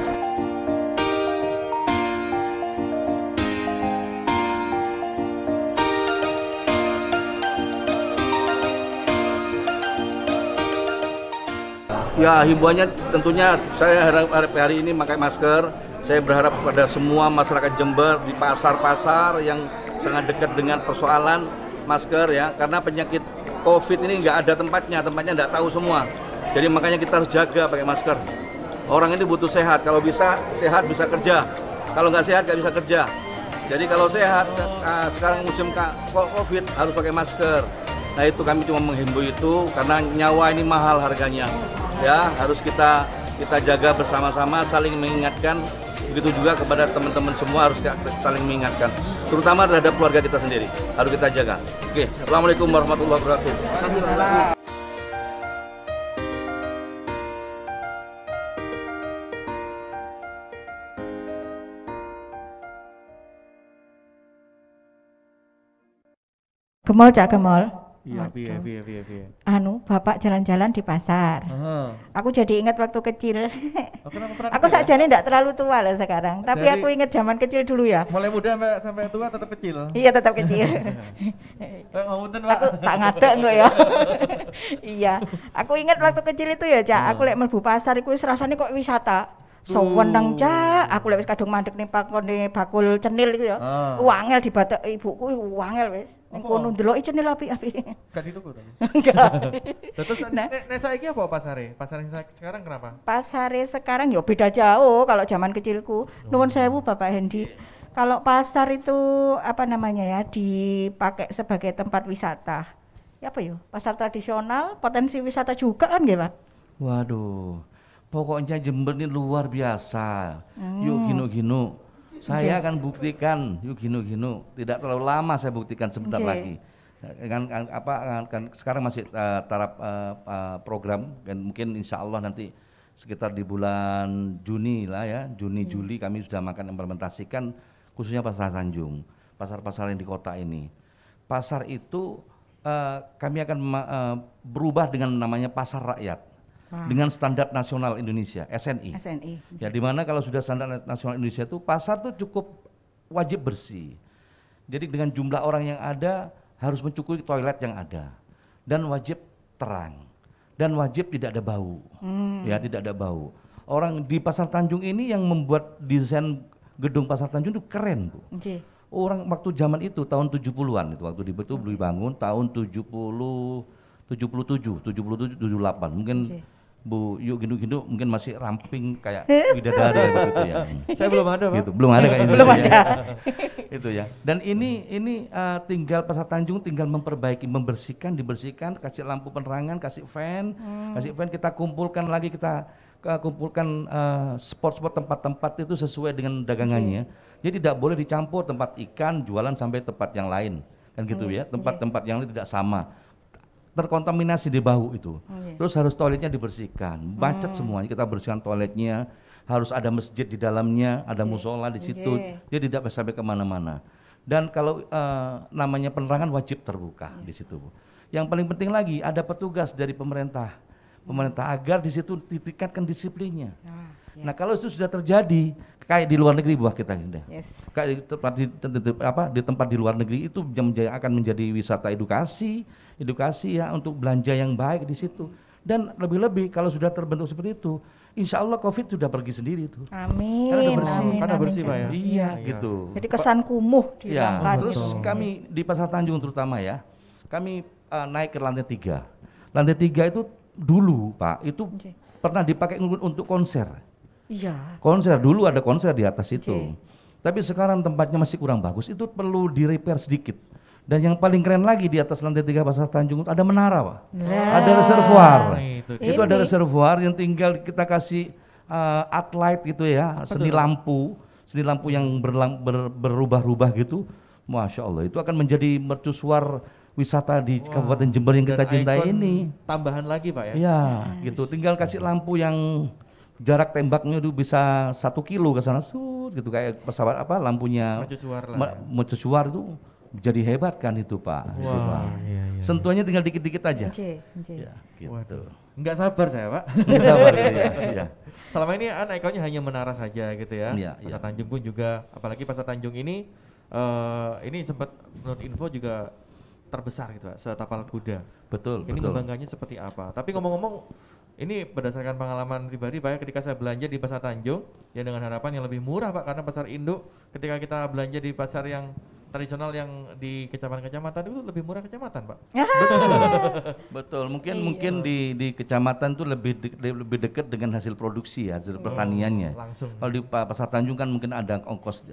Ya, himbauannya tentunya saya harap hari ini pakai masker. Saya berharap kepada semua masyarakat Jember di pasar-pasar yang sangat dekat dengan persoalan masker ya, karena penyakit COVID ini nggak ada tempatnya nggak tahu semua. Jadi makanya kita harus jaga pakai masker. Orang ini butuh sehat, kalau bisa sehat bisa kerja, kalau nggak sehat nggak bisa kerja. Jadi kalau sehat, sekarang musim COVID harus pakai masker. Nah itu kami cuma menghimbau itu karena nyawa ini mahal harganya. Ya harus kita jaga bersama-sama, saling mengingatkan. Begitu juga kepada teman-teman semua harus saling mengingatkan, terutama terhadap keluarga kita sendiri harus kita jaga. Oke, assalamualaikum warahmatullahi wabarakatuh. Gemol Cak Gemol. Iya, Waduh. piye. Bapak jalan-jalan di pasar. Aku jadi ingat waktu kecil. Oh, kenapa pernah Aku kecil ya? sakjane enggak terlalu tua loh sekarang, tapi Jadi- aku ingat zaman kecil dulu ya. Mulai muda sampai tua tetap kecil. Iya tetap kecil. Ngapunten, Pak. Aku tak ngadek enggak ya. Iya. Aku ingat waktu kecil itu ya, Cak. Aku lek mlebu pasar iku wis rasane kok wisata. Sewenang Cak, aku lek wis kadung mandek ning bakul cenil iku ya. Wangel dibatek ibuku wangel wis. Ning kono ndeloki cenil apik-apik. Gak dituku tadi. Enggak. Terus Nah. nek saiki apa pasare? Pasar sekarang kenapa? Pasare sekarang ya beda jauh kalau zaman kecilku. Nuwun sewu Bapak Hendi. Kalau pasar itu apa namanya ya, dipakai sebagai tempat wisata. Ya apa ya? Pasar tradisional, potensi wisata juga kan nggih, Pak? Waduh, pokoknya Jember ini luar biasa. Yuk gino-gino. Saya akan buktikan, yuk gino-gino. Tidak terlalu lama saya buktikan sebentar Oke. lagi. Kan sekarang masih taraf program dan mungkin insya Allah nanti sekitar di bulan Juni lah ya, Juni-Juli kami sudah akan implementasikan khususnya Pasar Tanjung, pasar-pasar yang di kota ini. Pasar itu kami akan berubah dengan namanya Pasar Rakyat. Dengan standar nasional Indonesia, SNI. SNI. Ya, di mana kalau sudah standar nasional Indonesia itu pasar tuh cukup wajib bersih. Jadi dengan jumlah orang yang ada harus mencukupi toilet yang ada dan wajib terang dan wajib tidak ada bau. Ya, tidak ada bau. Orang di Pasar Tanjung ini yang membuat desain gedung Pasar Tanjung itu keren, Bu. Oke. Orang waktu zaman itu tahun 70-an itu waktu dibangun tahun 78 mungkin. Bu Yuk Gindu mungkin masih ramping kayak bidadari begitu ya. Saya belum ada, Pak. Gitu, belum ada kayak Belum ada. Itu ya. Dan ini tinggal Pasar Tanjung tinggal memperbaiki, dibersihkan, kasih lampu penerangan, kasih fan, kita kumpulkan lagi, kita kumpulkan spot-spot tempat-tempat itu sesuai dengan dagangannya. Jadi tidak boleh dicampur tempat ikan jualan sampai tempat yang lain. Kan gitu ya. Tempat-tempat yang lain tidak sama. Terkontaminasi di bahu itu. Terus harus toiletnya dibersihkan, macet semuanya, kita bersihkan toiletnya, harus ada masjid di dalamnya, ada musola di situ, dia tidak bisa sampai kemana-mana. Dan kalau namanya penerangan wajib terbuka di situ. Yang paling penting lagi ada petugas dari pemerintah agar di situ ditingkatkan disiplinnya. Nah kalau itu sudah terjadi kayak di luar negeri buah kita ini, kayak di tempat di luar negeri itu akan menjadi wisata edukasi ya untuk belanja yang baik di situ. Dan lebih-lebih kalau sudah terbentuk seperti itu, insya Allah COVID sudah pergi sendiri itu. Amin. Karena bersih Pak ya. Iya gitu. Jadi kesan kumuh dihilangkan. Terus kami di Pasar Tanjung terutama ya, kami naik ke lantai 3. Lantai 3 itu dulu Pak, itu pernah dipakai untuk konser. Iya. Konser dulu ada konser di atas itu. Tapi sekarang tempatnya masih kurang bagus, itu perlu di-repair sedikit. Dan yang paling keren lagi di atas lantai 3 Pasar Tanjung itu ada menara Pak. Ada reservoir. Itu ada reservoir yang tinggal kita kasih light gitu ya, seni lampu yang berubah-ubah gitu. Masya Allah, itu akan menjadi mercusuar wisata di Kabupaten Jember yang kita cintai ini. Tambahan lagi Pak ya? Iya, gitu. Tinggal kasih lampu yang jarak tembaknya itu bisa 1 kilo ke sana, gitu kayak pesawat lampunya mercusuar itu jadi hebat kan itu Pak. Itu, Pak. Iya. Sentuhannya tinggal dikit-dikit aja. Ya, gitu. Enggak sabar saya Pak. Enggak sabar gitu ya. Selama ini ikonnya hanya menara saja gitu ya. Pasar Tanjung pun juga, apalagi Pasar Tanjung ini sempat menurut info juga terbesar gitu Pak, setapal kuda. Betul. Ini kebanggaannya seperti apa? Tapi ngomong-ngomong, ini berdasarkan pengalaman pribadi Pak ya, ketika saya belanja di Pasar Tanjung, ya dengan harapan yang lebih murah Pak, karena pasar induk ketika kita belanja di pasar yang tradisional yang di kecamatan-kecamatan itu lebih murah kecamatan Pak. Betul. Mungkin di kecamatan itu lebih dekat dengan hasil produksi ya, hasil pertaniannya. Langsung. Kalau di Pasar Tanjung kan mungkin ada ongkos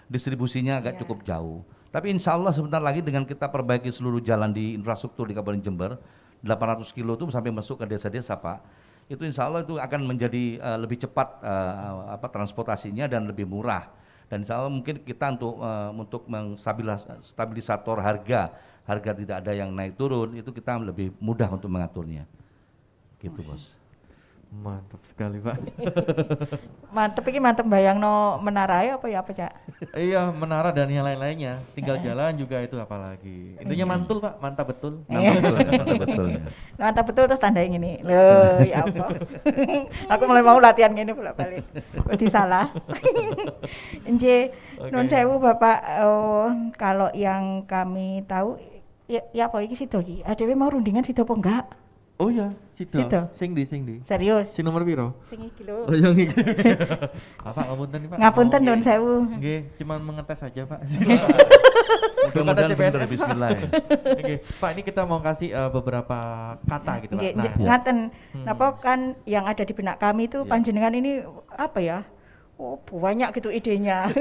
distribusinya agak cukup jauh. Tapi insya Allah sebentar lagi dengan kita perbaiki seluruh jalan di infrastruktur di Kabupaten Jember, 800 kilo itu sampai masuk ke desa-desa Pak, itu insya Allah itu akan menjadi lebih cepat transportasinya dan lebih murah. Dan insya Allah mungkin kita untuk stabilisator harga tidak ada yang naik turun, itu kita lebih mudah untuk mengaturnya. Gitu Bos. Mantap sekali Pak. mantep bayangno menara apa ya Pak Cak? Iya, menara dan yang lain-lainnya. Tinggal jalan juga itu apalagi. Intinya mantul Pak, mantap betul. Mantap betul. Mantap betul terus tanda yang ini. Loh, ya Allah. Aku mulai mau latihan gini bolak-balik. Berarti salah. Nje, nun sewu Bapak, kalau yang kami tahu ya apa iki sido iki? Adewe mau rundingan sido apa enggak? Oh iya, sido. Sing di. Serius? Sing nomor piro? Sing iki lho. Oh yang iki. Bapak ngapunten nih Pak. Ngapunten nun sewu. Nggih, cuman mengetes saja Pak. Mudah-mudahan benar bismillah ya. Oke, Pak ini kita mau kasih beberapa kata gitu Pak. Ngaten, napa kan yang ada di benak kami itu panjenengan ini apa ya? Oh banyak gitu idenya.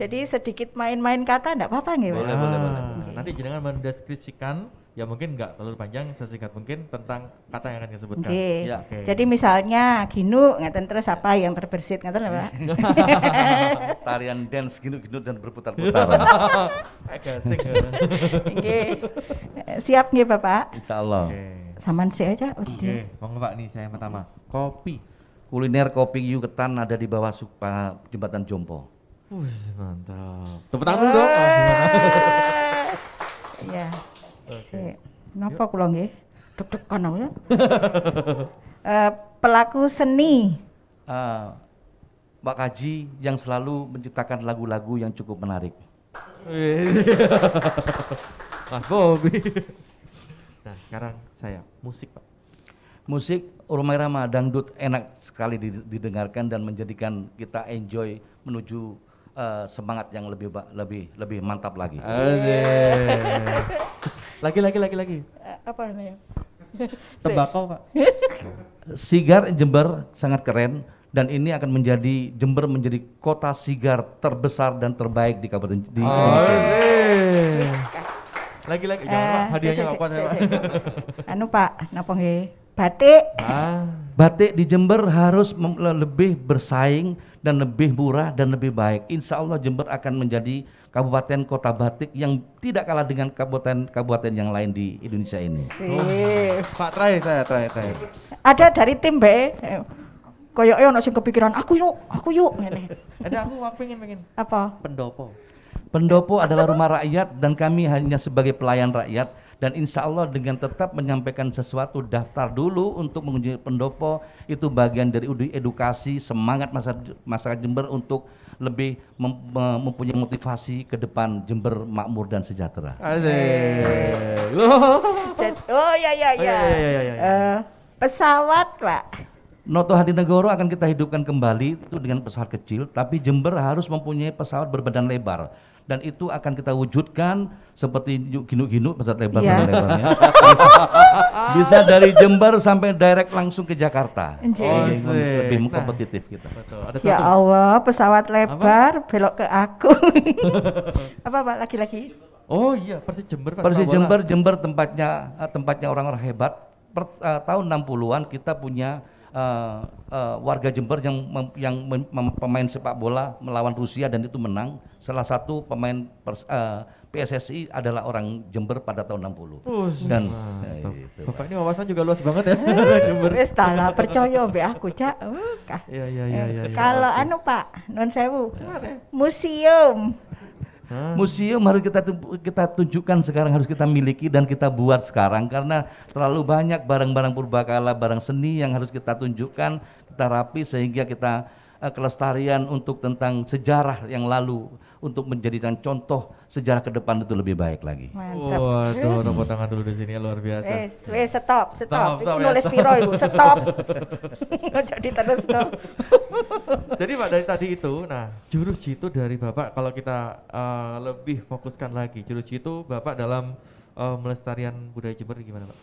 Jadi sedikit main-main kata enggak apa-apa nggih Pak? Boleh. Nanti jenengan mendeskripsikan ya mungkin enggak terlalu panjang, sesingkat mungkin tentang kata yang akan disebutkan. Okay. Jadi misalnya ginu ngeten terus apa yang terbersit ngeten Pak? Tarian dance ginu dan berputar-putar. Asik. Nggih. Siap nggih Bapak? Insyaallah. Saman sih aja. Oke, monggo Pak nih saya yang pertama. Kopi. Kuliner kopi Yuketan ada di bawah jembatan Jompo. Mantap. Tepuk tangan dulu dong. Iya. Kenapa kula nggih? Deg-degan aku ya. Pelaku seni. Pak Kaji yang selalu menciptakan lagu-lagu yang cukup menarik. Mas Bobi. Nah, sekarang saya musik Pak. Musik Romai Rama dangdut enak sekali didengarkan dan menjadikan kita enjoy menuju semangat yang lebih mantap lagi. Lagi. Apa namanya? Tembakau Pak. Sigar Jember sangat keren dan ini akan menjadi Jember menjadi kota sigar terbesar dan terbaik di Kabupaten di Indonesia. Lagi jangan Pak, hadiahnya Pak. Anu Pak, napa nggih? Batik. Batik di Jember harus lebih bersaing dan lebih murah dan lebih baik. Insya Allah Jember akan menjadi kabupaten kota batik yang tidak kalah dengan kabupaten yang lain di Indonesia ini. Pak, terakhir. Ada dari tim BE. Koyoknya ono sing kepikiran aku yuk ngene. Ada aku pengen. Apa? Pendopo. Pendopo adalah rumah rakyat dan kami hanya sebagai pelayan rakyat, dan insya Allah dengan tetap menyampaikan sesuatu, daftar dulu untuk mengunjungi pendopo, itu bagian dari edukasi semangat masyarakat Jember untuk lebih mempunyai motivasi ke depan Jember makmur dan sejahtera. Oh ya. Pesawat Pak. Noto Hadinegoro akan kita hidupkan kembali itu dengan pesawat kecil, tapi Jember harus mempunyai pesawat berbadan lebar, dan itu akan kita wujudkan seperti ginu-ginu pesawat lebar lebarnya. Bisa dari Jember sampai direct langsung ke Jakarta. Lebih kompetitif kita. Ya Allah, pesawat lebar belok ke aku. Apa Pak lagi-lagi? Oh iya, Persis Jember Pak. Persis Jember tempatnya orang-orang hebat. Tahun 60-an kita punya warga Jember yang pemain sepak bola melawan Rusia dan itu menang. Salah satu pemain PSSI adalah orang Jember pada tahun 60. Dan itu. Bapak ini wawasan juga luas banget ya. Jember. Wis lah percaya mbek aku, Cak. Iya. Kalau anu Pak, nuwun sewu. Museum. Museum harus kita tunjukkan sekarang, harus kita miliki dan kita buat sekarang, karena terlalu banyak barang-barang purbakala, barang seni yang harus kita tunjukkan, kita rapi sehingga kita kelestarian untuk tentang sejarah yang lalu untuk menjadikan contoh sejarah ke depan itu lebih baik lagi. Mantap. Waduh, tepuk tangan dulu di sini luar biasa. Wes stop. Iku ya, nulis piro iku? Stop. Jadi terus dong. Jadi Pak, dari tadi itu, nah jurus jitu dari Bapak kalau kita lebih fokuskan lagi, jurus jitu Bapak dalam melestarian budaya Jember gimana Pak?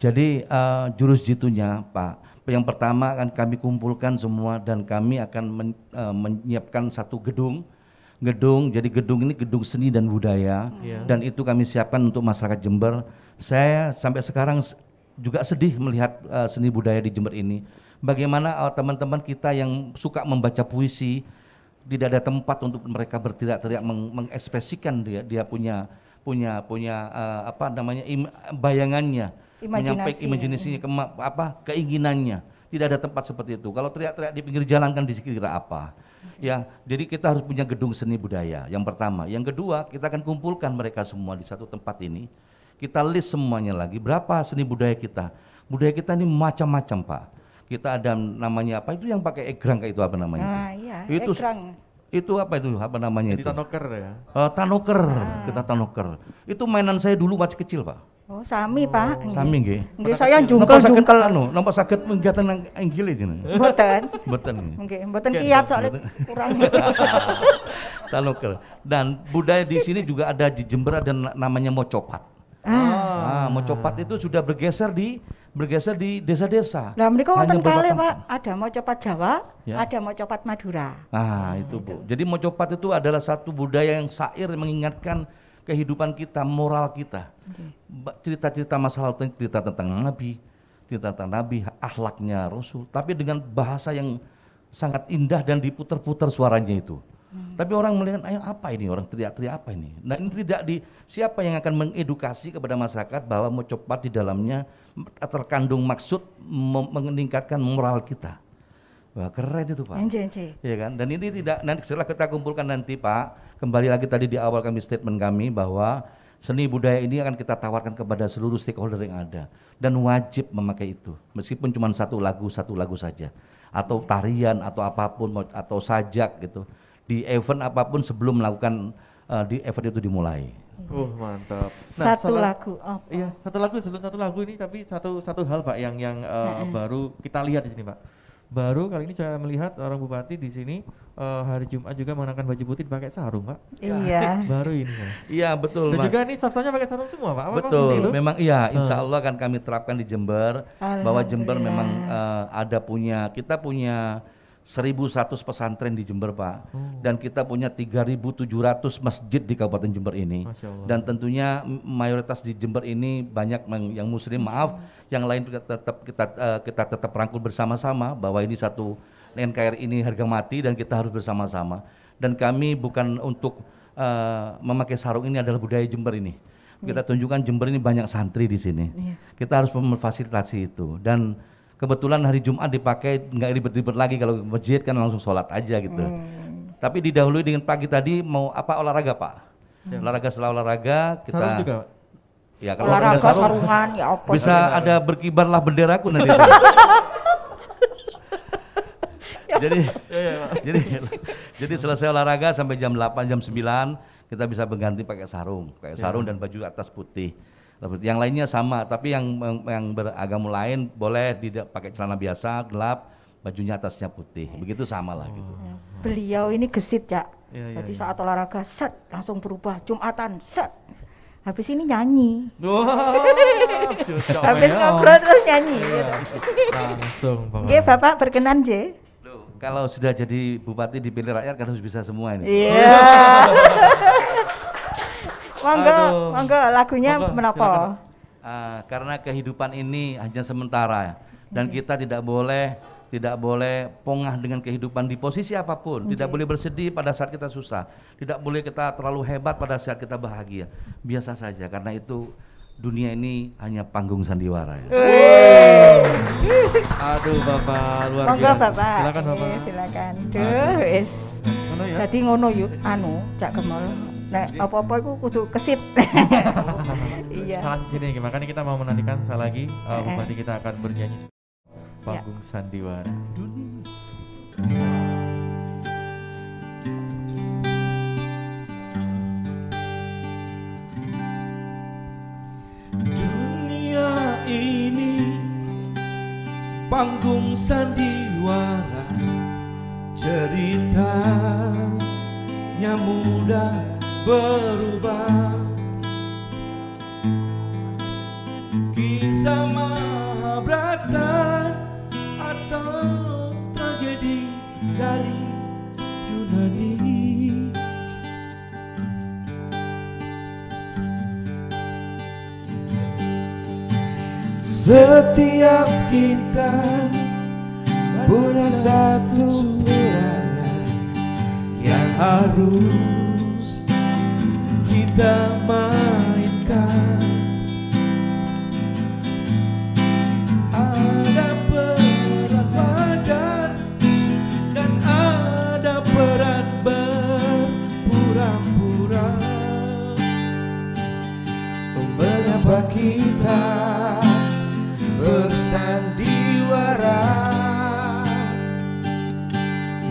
Jadi jurus jitunya Pak, yang pertama akan kami kumpulkan semua dan kami akan menyiapkan satu gedung. Jadi gedung ini gedung seni dan budaya, dan itu kami siapkan untuk masyarakat Jember. Saya sampai sekarang juga sedih melihat seni budaya di Jember ini. Bagaimana teman-teman kita yang suka membaca puisi, tidak ada tempat untuk mereka berteriak-teriak mengekspresikan dia punya bayangannya, menyampaikan imajinasinya, keinginannya. Tidak ada tempat seperti itu. Kalau teriak-teriak di pinggir jalan kan dikira apa? Ya, jadi kita harus punya gedung seni budaya. Yang pertama, yang kedua kita akan kumpulkan mereka semua di satu tempat ini. Kita list semuanya lagi. Berapa seni budaya kita? Budaya kita ini macam-macam Pak. Kita ada namanya apa itu yang pakai egrang kayak itu apa namanya? Itu egrang. Itu apa namanya itu? Tanoker ya. Tanoker, kita tanoker. Itu mainan saya dulu masih kecil Pak. Oh, sami Pak. Sami nggih. Nggih saya jungkel-jungkel napa saged menggatan nang inggil iki. Mboten. Nggih, mboten kiat soalnya kurang. Tanoker. Dan budaya di sini juga ada di Jember, ada namanya mocopat. Mocopat itu sudah bergeser di desa-desa. Lah mriko wonten kalih Pak, ada mocopat Jawa, ada mocopat Madura. Itu Bu. Jadi mocopat itu adalah satu budaya yang syair mengingatkan kehidupan kita, moral kita. Cerita-cerita masa lalu, cerita tentang Nabi, akhlaknya Rasul, tapi dengan bahasa yang sangat indah dan diputar-putar suaranya itu. Tapi orang melihat, apa ini, orang teriak-teriak apa ini? Nah ini siapa yang akan mengedukasi kepada masyarakat bahwa mocopat di dalamnya terkandung maksud meningkatkan moral kita. Wah keren itu Pak. Iya kan? Dan ini nanti setelah kita kumpulkan nanti Pak, kembali lagi tadi di awal statement kami bahwa seni budaya ini akan kita tawarkan kepada seluruh stakeholder yang ada dan wajib memakai itu, meskipun cuma satu lagu saja, atau tarian atau apapun, atau sajak gitu, di event apapun sebelum melakukan di event itu dimulai. Mantap. Nah, satu lagu. Iya, satu lagu sebelum satu lagu ini, tapi satu hal Pak yang baru kita lihat di sini Pak. Baru kali ini saya melihat orang bupati di sini hari Jumat juga mengenakan baju putih pakai sarung Pak. Iya. Baru ini Pak. Iya betul. Dan juga ini staff-nya pakai sarung semua Pak. Betul. Memang iya. Insya Allah akan kami terapkan di Jember bahwa Jember memang kita punya 1.100 pesantren di Jember, Pak. Dan kita punya 3.700 masjid di Kabupaten Jember ini. Dan tentunya mayoritas di Jember ini banyak yang muslim, maaf, yang lain kita tetap rangkul bersama-sama bahwa ini satu NKRI ini harga mati dan kita harus bersama-sama. Dan kami bukan untuk memakai sarung, ini adalah budaya Jember ini. Kita tunjukkan Jember ini banyak santri di sini. Kita harus memfasilitasi itu. Dan kebetulan hari Jumat dipakai, nggak ribet-ribet lagi, kalau masjid kan langsung sholat aja gitu. Tapi didahului dengan pagi tadi mau apa, olahraga, Pak? Olahraga, setelah olahraga kita Sarung juga, Pak? Ya kalau Olahraga, ada sarung, sarungan, ya apa bisa ada berkibarlah benderaku nanti. Jadi selesai olahraga sampai jam 8, jam 9 kita bisa berganti pakai sarung dan baju atas putih. Yang lainnya sama, tapi yang beragama lain boleh tidak pakai celana biasa gelap, bajunya atasnya putih. Begitu sama lah gitu. Beliau ini gesit ya. Jadi saat olahraga set langsung berubah, Jumatan set. Habis ini nyanyi. Habis ngobrol terus nyanyi. Langsung Bang. Oke, Bapak berkenan, J. Kalau sudah jadi bupati dipilih rakyat kan harus bisa semua ini. Iya. Monggo lagunya menapa? Karena kehidupan ini hanya sementara dan kita tidak boleh pongah dengan kehidupan di posisi apapun. Tidak boleh bersedih pada saat kita susah. Tidak boleh kita terlalu hebat pada saat kita bahagia. Biasa saja, karena itu dunia ini hanya panggung sandiwara. Aduh Bapak, luar biasa. Monggo Bapak. Silakan Bapak. Silakan. Duh, wis. Ngono ya. Jadi ngono yuk, Cak Gemol. Nek apa-apa iku kudu kesit. Iya. Selanjutnya gini, makanya kita mau menantikan sekali lagi Bupati kita akan bernyanyi panggung sandiwara. Dunia ini panggung sandiwara, ceritanya mudah berubah. Kisah Mahabharata atau tragedi dari Yunani. Setiap insan punya satu peranan yang harus kita mainkan. Ada peran wajar dan ada peran berpura-pura. Mengapa kita bersandiwara?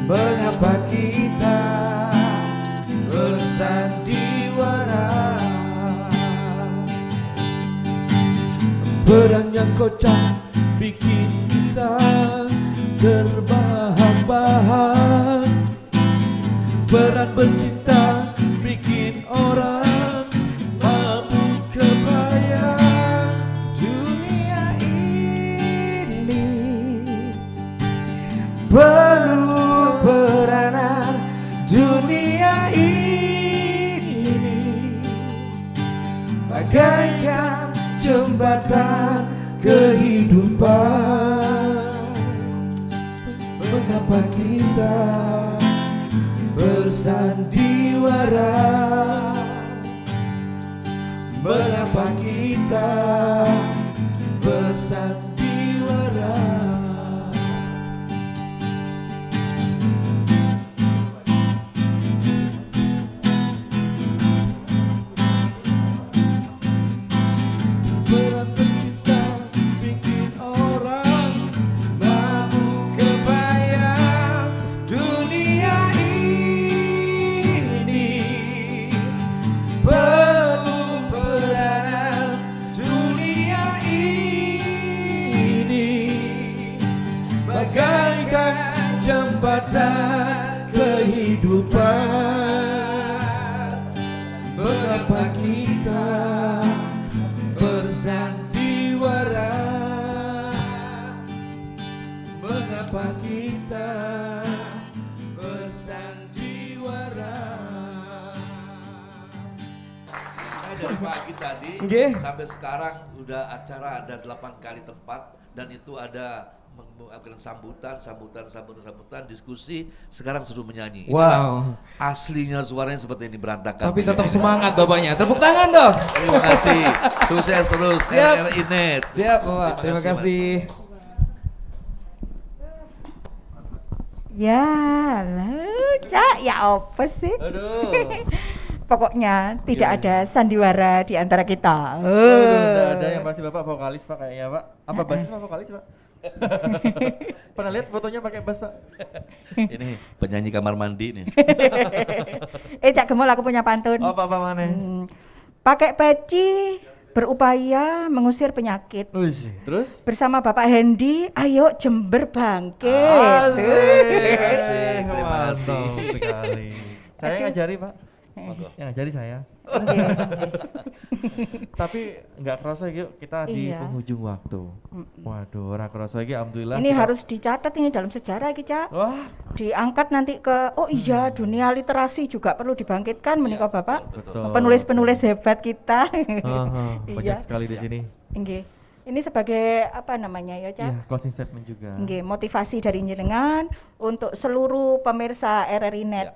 Mengapa kita bersandiwara? Peran yang kocak bikin kita terbahak-bahak. Peran bercinta bikin orang mabuk kebayang. Dunia ini penuh peranan. Dunia ini bagaikan jembatan kehidupan. Mengapa kita bersandiwara? Mengapa kita bersandiwara? Peran pencinta bikin orang mabuk kebayang. Dunia ini penuh peranan. Dunia ini bagaikan jembatan kehidupan. Mengapa kita bersandiwara? Mengapa kita sandiwara. Dari pagi tadi Nggih. sampai sekarang udah acara ada 8 kali tempat dan itu ada sambutan, diskusi, sekarang suruh menyanyi. Wow. Aslinya suaranya seperti ini berantakan. Tapi tetap semangat bapaknya. Tepuk tangan dong. Terima kasih. Sukses terus. Siap. RRI Net. Siap Bapak. Terima kasih. Ya, Cak, ya apa sih? Aduh. Pokoknya tidak ada sandiwara di antara kita. Udah ada yang pasti Bapak vokalis Pak kayaknya Pak. Apa basis Pak vokalis Pak? Pernah lihat fotonya pakai bass Pak? Ini penyanyi kamar mandi nih. Cak Gemol, aku punya pantun. Oh Pak mana? Pakai peci berupaya mengusir penyakit. Terus? Bersama Bapak Hendy, ayo Jember bangkit. Terima kasih. Terima kasih. Mantap sekali. Saya ngajari Pak. Yang ngajari saya. Tapi nggak kerasa yuk kita di Iya. penghujung waktu. Waduh, ora kerasa lagi alhamdulillah. Ini kita- harus dicatat ini dalam sejarah iki, Cak. Wah, Diangkat nanti ke dunia literasi juga perlu dibangkitkan menika Bapak. betul. Penulis-penulis hebat kita. Banyak Iya. sekali di sini. Nggih. Ini sebagai apa namanya ya, Cak? Iya, closing statement juga. Nggih, motivasi dari jenengan untuk seluruh pemirsa RRI Net.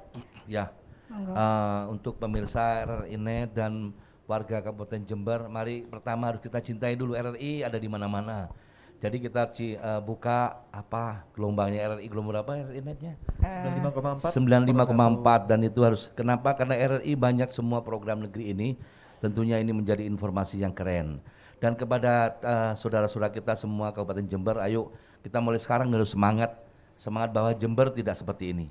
Ya, Monggo. untuk pemirsa RRI Net dan warga Kabupaten Jember, mari pertama harus kita cintai dulu RRI ada di mana-mana. Jadi kita buka apa gelombangnya RRI, gelombang berapa RRI Netnya? 95,4. 95,4 dan itu harus kenapa? Karena RRI banyak semua program negeri ini, tentunya ini menjadi informasi yang keren. Dan kepada saudara-saudara kita semua Kabupaten Jember, ayo kita mulai sekarang harus semangat bahwa Jember tidak seperti ini.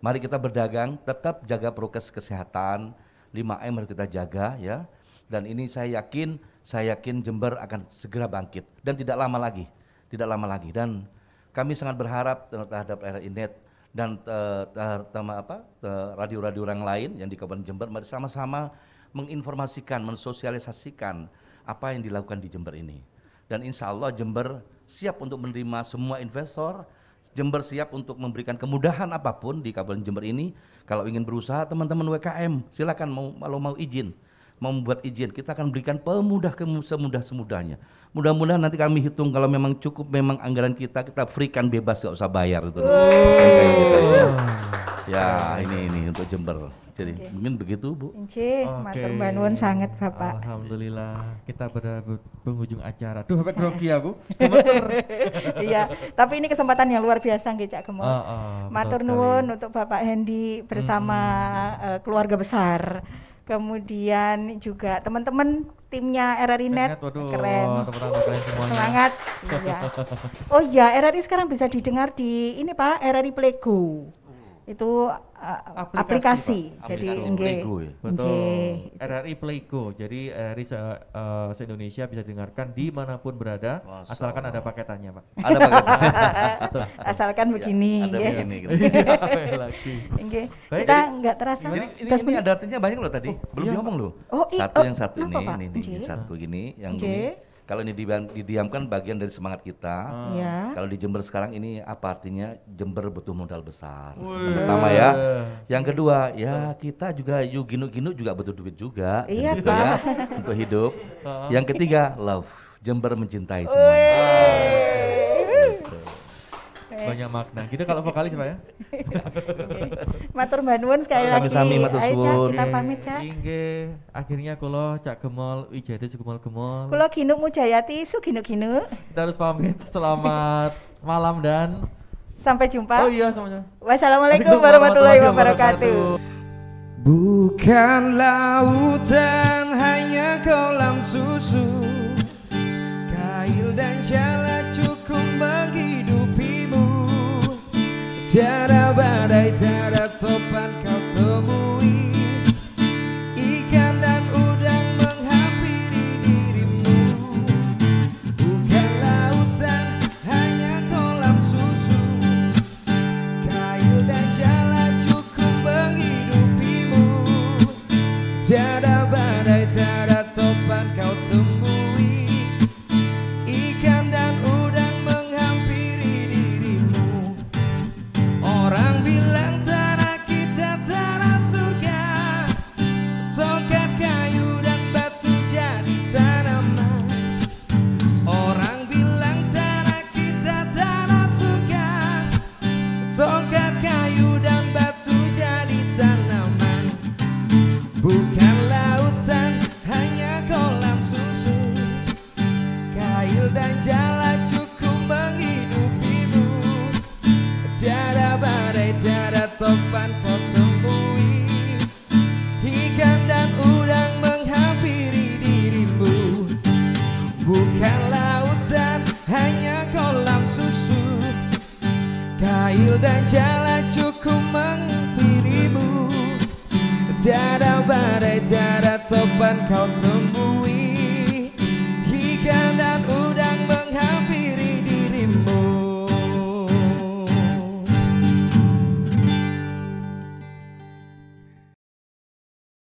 Mari kita berdagang, tetap jaga prokes kesehatan, 5M harus kita jaga ya. Dan ini saya yakin Jember akan segera bangkit dan tidak lama lagi. Dan kami sangat berharap terhadap RRI Net dan radio-radio yang lain yang di Kabupaten Jember, mari sama-sama menginformasikan, mensosialisasikan apa yang dilakukan di Jember ini. Dan insya Allah Jember siap untuk menerima semua investor, Jember siap untuk memberikan kemudahan apapun di Kabupaten Jember ini. Kalau ingin berusaha teman-teman WKM silakan mau izin, mau membuat izin, kita akan berikan semudah-semudahnya. Mudah-mudahan nanti kami hitung kalau memang cukup, memang anggaran kita freekan bebas, gak usah bayar itu. Kayak gitu ya. Ya ini untuk Jember. Jadi mungkin begitu Bu. Nggih, matur nuwun sangat Bapak. Alhamdulillah kita pada penghujung acara. Duh, sampai grogi aku. Iya, tapi ini kesempatan yang luar biasa nggih Cak Gemol. Matur betul nuwun untuk Bapak Hendy bersama keluarga besar. Kemudian juga teman-teman timnya RRI Net. Waduh, Keren. teman-teman kalian semuanya. Semangat. Iya. Oh iya, RRI sekarang bisa didengar di ini Pak, RRI Playgo. Itu aplikasi. Pak. Jadi Aplikasi nggih. Playgo ya? Betul. Nggih. RRI Playgo. Jadi RRI se-Indonesia bisa didengarkan dimanapun berada, Masya asalkan Allah. ada paketannya, Pak. Ada paket. Asalkan begini. Ada nggih. begini. Gitu. Lagi. Nggih. Baik, Kita jadi- nggak terasa. Ini ada artinya banyak loh tadi. Belum iya, diomong loh. Oh, Yang satu kenapa, Pak? ini Nggih. satu gini, yang Nggih. ini. Kalau ini didiamkan bagian dari semangat kita. Iya. Kalau di Jember sekarang ini apa artinya? Jember butuh modal besar. Yang pertama ya. Yang kedua ya kita juga ginu juga butuh duit juga. Iya, gitu Pak. ya, untuk hidup. Yang ketiga love. Jember mencintai semuanya. Banyak makna. Gitu kalau vokalis Pak ya. Matur nuwun sekali lagi. Sami-sami, matur Ayo, Cak, suwun. kita pamit, Cak. Inggih, akhirnya kulo Cak Gemol Wijaya Gemol-gemol. Kula Ginuk Mujayati Suginu-ginu. Kita harus pamit. Selamat malam dan Sampai jumpa. oh iya semuanya. Wassalamualaikum warahmatullahi wabarakatuh. Bukan lautan, hanya kolam susu. Kail dan jala cukup menghidupimu. Tiada badai, tiada topan kau temui. Ikan dan udang menghampiri dirimu. Bukan lautan, hanya kolam susu. Kayu dan jala cukup menghidupimu. Tiada badai, tiada topan kau temui. Ikan dan udang menghampiri dirimu. Orang bilang tanah kita tanah hanya kolam susu. Kail dan jala cukup menghampirimu. Tiada badai, tiada topan kau